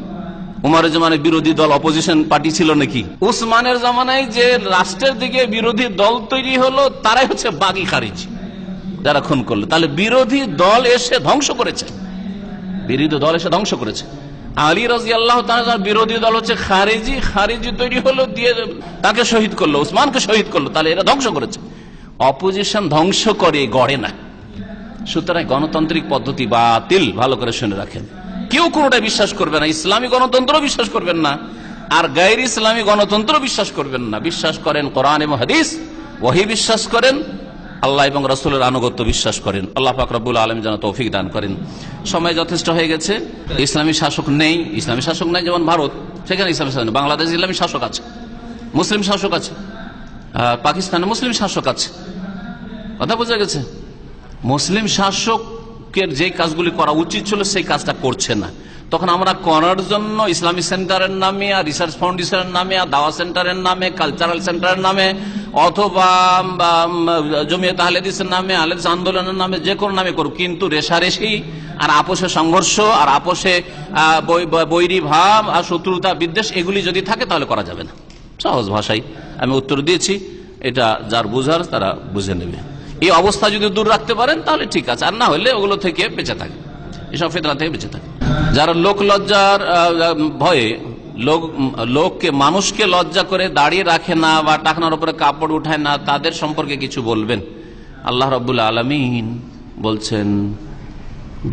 উমরের জামানায় বিরোধী দল অপোজিশন পার্টি ছিল নাকি? উসমানের জামানায় যে রাষ্ট্রের দিকে বিরোধী দল তৈরি হলো তারাই হচ্ছে বাগী খারিজি, যারা খুন করলো। তাহলে বিরোধী দল এসে ধ্বংস করেছে, বিরোধী দল এসে ধ্বংস করেছে। আলী রাদিয়াল্লাহু তাআলার বিরোধী দল হচ্ছে খারিজি, খারিজি তৈরি হলো দিয়ে তাকে শহীদ করলো, উসমানকে শহীদ করলো, তাহলে এরা ধ্বংস করেছে। অপোজিশন ধ্বংস করে, গড়ে না। সুতরাং গণতান্ত্রিক পদ্ধতি বাতিল, ভালো করে শুনে রাখেন। কেউ কোনোটা বিশ্বাস করবে না, ইসলামী গণতন্ত্র বিশ্বাস করবেন না আর গায়র ইসলামী গণতন্ত্র বিশ্বাস করবেন না। বিশ্বাস করেন কোরআন এবং হাদিস, ওহী বিশ্বাস করেন, আল্লাহ এবং রাসূলের আনুগত্য বিশ্বাস করেন। আল্লাহ পাক রব্বুল আলামিন যেন তৌফিক দান করেন। সময় যথেষ্ট হয়ে গেছে। ইসলামী শাসক নেই, ইসলামী শাসক নাই যেমন ভারত, সেখানে ইসলামী শাসক নেই। বাংলাদেশ ইসলামী শাসক আছে, মুসলিম শাসক আছে, পাকিস্তানে মুসলিম শাসক আছে। কথা বোঝা গেছে? মুসলিম শাসকের যে কাজগুলি করা উচিত ছিল সেই কাজটা করছে না। তখন আমরা করার জন্য ইসলামী সেন্টারের নামে আর রিসার্চ ফাউন্ডেশনের নামে আর দাওয়া সেন্টারের নামে, কালচারাল সেন্টারের নামে, অথবা জমিয়ত আহলে হাদিসের নামে, আহলে হাদিস আন্দোলনের নামে, যে কোনো নামে করুক, কিন্তু রেষারেষি আর আপোষে সংঘর্ষ আর আপোষে বৈরী ভাব আর শত্রুতা বিদ্বেষ এগুলি যদি থাকে তাহলে করা যাবে না। সহজ ভাষায় আমি উত্তর দিয়েছি, এটা যার বুঝার তারা বুঝে নেবে। এই অবস্থা যদি দূর রাখতে পারেন তাহলে ঠিক আছে, আর না হলে ওগুলো থেকে বেঁচে থাকে, এসব ফিতরা থেকে বেঁচে থাকে। যারা লোক লজ্জার ভয়ে লোককে, মানুষকে লজ্জা করে দাঁড়িয়ে রাখে না বা টাকনার উপরে কাপড় উঠায় না, তাদের সম্পর্কে কিছু বলবেন। আল্লাহ রাব্বুল আলামিন বলছেন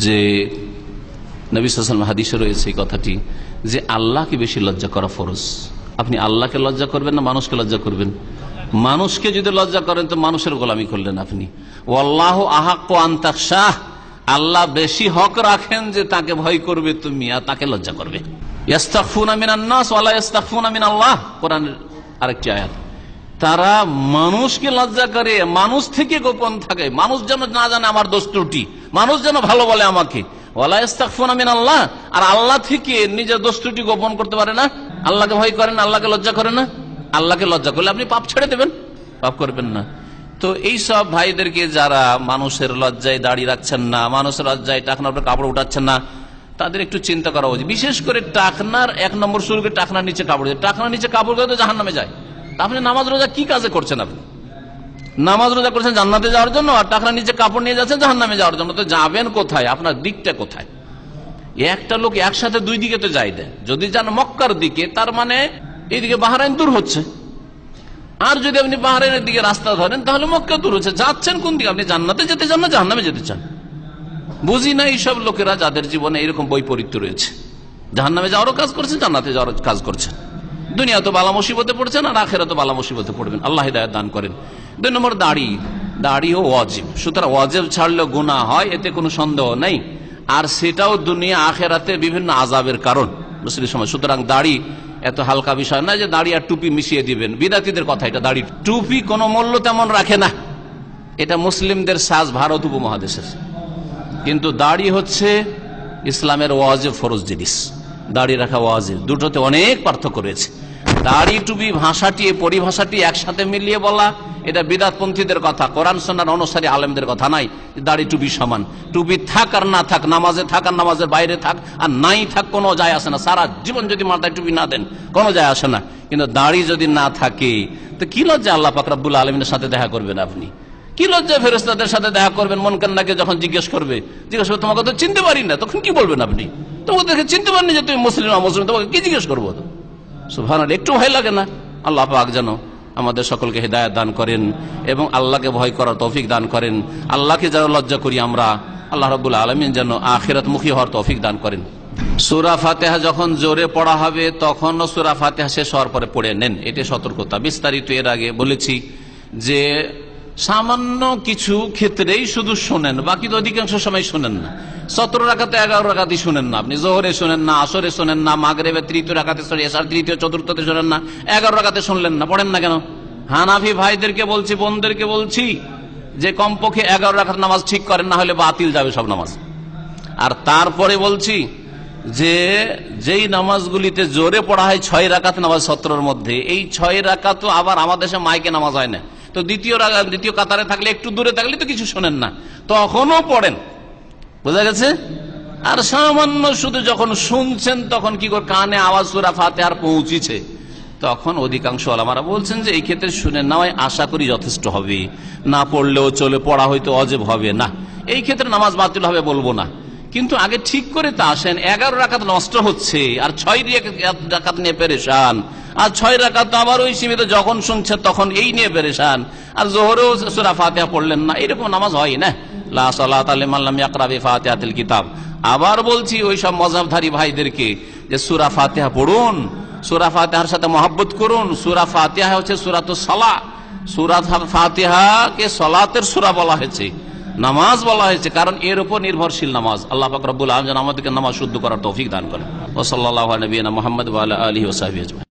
যে, নবী সাল্লাল্লাহু আলাইহি ওয়াসাল্লাম হাদিসে রয়েছে এই কথাটি, যে আল্লাহকে বেশি লজ্জা করা ফরজ। আপনি আল্লাহকে লজ্জা করবেন না মানুষকে লজ্জা করবেন? মানুষকে যদি লজ্জা করেন তো মানুষের গোলামি করলেন আপনি। ওয়াল্লাহু আহাক্কু আন তাখশাহ, আল্লাহ বেশি হক রাখেন যে তাকে ভয় করবে তুমি আর তাকে লজ্জা করবে। ইস্তাগফুনা মিনান নাস ওয়া লা ইস্তাগফুনা মিনাল্লাহ, কোরআনের আরেকটি আয়াত। তারা মানুষকে লজ্জা করে, মানুষ থেকে গোপন থাকে, মানুষ যেন না জানে আমার দোষ ত্রুটি, মানুষ যেন ভালো বলে আমাকে। ওয়া লা ইস্তাগফুনা মিনাল্লাহ, আর আল্লাহ থেকে নিজের দোষ ত্রুটি গোপন করতে পারে না। আল্লাহকে ভয় করেন, আল্লাহকে লজ্জা করে না। আল্লাহকে লজ্জা করলে আপনি পাপ ছেড়ে দেবেন, পাপ করবেন না। তো এই সব ভাইদেরকে যারা মানুষের লজ্জায় দাড়ি রাখছেন না, মানুষের লজ্জায় টাকনার উপরে কাপড় উঠাচ্ছেন না, তাদের একটু চিন্তা করা উচিত। বিশেষ করে টাকনার 1 নম্বর শুরু করে টাকনার নিচে কাপড়, টাকনার নিচে কাপড় করে তো জাহান্নামে যায়। আপনি নামাজ রোজা কি কাজে করছেন? আপনি নামাজ রোজা করছেন জান্নাতে যাওয়ার জন্য, আর টাকনার নিচে কাপড় নিয়ে যাচ্ছেন জাহান্নামে যাওয়ার জন্য। তো যাবেন কোথায়? আপনার দিকটা কোথায়? একটা লোক একসাথে 2 দিকে তো যাই দেয়। যদি যান মক্কার দিকে, তার মানে এইদিকে বাহরাইন দূর হচ্ছে, আর যদি আপনি বাহরাইনের দিকে রাস্তা ধরেন তাহলে মক্কা দূর হচ্ছে। যাচ্ছেন কোন দিকে? আপনি জান্নাতে যেতে চান না জাহান্নামে যেতে চান? বুঝি না এইসব লোকেরা যাদের জীবনে এরকম বৈপরীত্য রয়েছে, জাহান্নামে যাওয়ারও কাজ করছেন, জান্নাতে যাওয়ার কাজ করছেন। দুনিয়া তো বালা মুসিবতে পড়ছেন আর আখিরাতে তো বালা মুসিবতে পড়বেন। আল্লাহ হিদায়াত দান করেন। 2 নম্বর দাড়িও ওয়াজিব। সুতরাং ওয়াজিব ছাড়লে গুনাহ হয়, এতে কোনো সন্দেহ নেই। আর সেটাও দুনিয়া আখিরাতে বিভিন্ন আযাবের কারণ মুসলিম সমাজ। সুতরাং দাড়ি এত হালকা বিষয় না যে দাড়ি আর টুপি মিশিয়ে দিবেন, বিদাতীদের কথা এটা। দাড়ি টুপি কোনো মূল্য তেমন রাখে না, এটা মুসলিমদের সাজ ভারত উপমহাদেশের। কিন্তু দাড়ি হচ্ছে ইসলামের ওয়াজিব ফরজ জিনিস, দাড়ি রাখা ওয়াজিব, দুটোতে অনেক পার্থক্য রয়েছে। দাড়ি টুপি ভাষাটি, পরিভাষাটি একসাথে মিলিয়ে বলা এটা বিদআতপন্থীদের কথা, কোরআন সুন্নাহর অনুসারী আলেমদের কথা নাই। দাড়ি টুপি সমান, টুপি থাক আর না থাক, নামাজে থাক আর নামাজের বাইরে থাক আর নাই থাক, কোনো যায় আসে না। সারা জীবন যদি মাথায় টুপি না দেন কোনো যায় আসে না, কিন্তু দাড়ি যদি না থাকে তো কি লজ্জা আল্লাহ পাক রব্বুল আলামিনের সাথে দেখা করবেন আপনি? কি লজ্জা ফেরেশতাদের সাথে দেখা করবেন? মুনকারনাকে যখন জিজ্ঞেস করবে তোমাকে তো চিনতে পারি না, তখন কি বলবেন আপনি? তোমাকে দেখে চিনতে পারেনি যে তুমি মুসলিম না মুসলিম, তোমাকে কি জিজ্ঞেস করবো? সুবহানাল্লাহ, একটু ভয় লাগে না? আল্লাহ পাক যেন আমাদের সকলকে হিদায়াত দান করেন এবং আল্লাহকে ভয় করার তৌফিক দান করেন। আল্লাহকে যেন লজ্জা করি আমরা, আল্লাহ রাব্বুল আলামিন যেন আখিরাতমুখী হওয়ার তৌফিক দান করেন। সূরা ফাতিহা যখন জোরে পড়া হবে তখন সূরা ফাতিহা শেষ হওয়ার পরে পড়ে নেন, এটা সতর্কতা। বিস্তারিত এর আগে বলেছি যে সামান্য কিছু ক্ষেত্রেই শুধু শোনেন, বাকি তো অধিকাংশ সময় শোনেন না। 17 রাকাতে 11 রাকাতই শোনেন না আপনি, জোহরে শোনেন না, আসরে শোনেন না, মাগরিবের তৃতীয় রাকাতে, এশার তৃতীয় চতুর্থতে শোনেন না, 11 রাকাতে শুনলেন না, পড়েন না কেন? হানাফি ভাইদেরকে বলছি, বোনদেরকে বলছি যে কমপক্ষে 11 রাকাত নামাজ ঠিক করেন, না হলে বাতিল যাবে সব নামাজ। আর তারপরে বলছি যে যেই নামাজগুলিতে জোরে পড়া হয় 6 রাকাত নামাজ 17-র মধ্যে, এই 6 রাকাত তো আবার আমাদের দেশে মাইকে নামাজ হয় না, তো দ্বিতীয় কাতারে থাকলে, একটু দূরে থাকলে তো কিছু শোনেন না, তখনও পড়েন, বোঝা গেছে? আর সামান্য শুধু যখন শুনছেন তখন কি করে কানে আওয়াজ সূরা ফাতিহার পৌঁছেছে, তখন অধিকাংশ ওলামারা বলছেন যে এই ক্ষেত্রে শুনে নেওয়াই আশা করি যথেষ্ট হবে, না পড়লেও চলে, পড়া হয়তো অজেব হবে না, এই ক্ষেত্রে নামাজ বাতিল হবে বলবো না। কিন্তু আগে ঠিক করে তা আসেন, 11 রাকাত নষ্ট হচ্ছে আর 6 রাকাত নিয়ে পেরেশান, আর 6 রাকাত আবার ওই সীমিত যখন শুনছে তখন এই নিয়ে পেরেশান, আর জোহরেও সূরা ফাতিহা পড়লেন না, এরকম নামাজ হয় না। লা সালাতা লিমান লাম ইয়াকরা বিফাতিহাতিল কিতাব। আবার বলছি ওই সব মাযহাবধারী ভাইদেরকে যে সূরা ফাতিহা পড়ুন, সূরা ফাতিহার সাথে মহব্বত করুন। সূরা ফাতিহা হচ্ছে সূরাতুস সালাহ, সূরা ফাতিহাকে সালাতের সূরা বলা হয়েছে, নামাজ বলা হয়েছে, কারণ এর উপর নির্ভরশীল নামাজ। আল্লাহ পাক রব্বুল আলামিন আমাদেরকে নামাজ শুদ্ধ করার তৌফিক দান করেন। ওয়া সাল্লাল্লাহু আলা নবিয়িনা মুহাম্মদ ওয়া আলা আলিহি ওয়া সাহবিহি আজমাইন।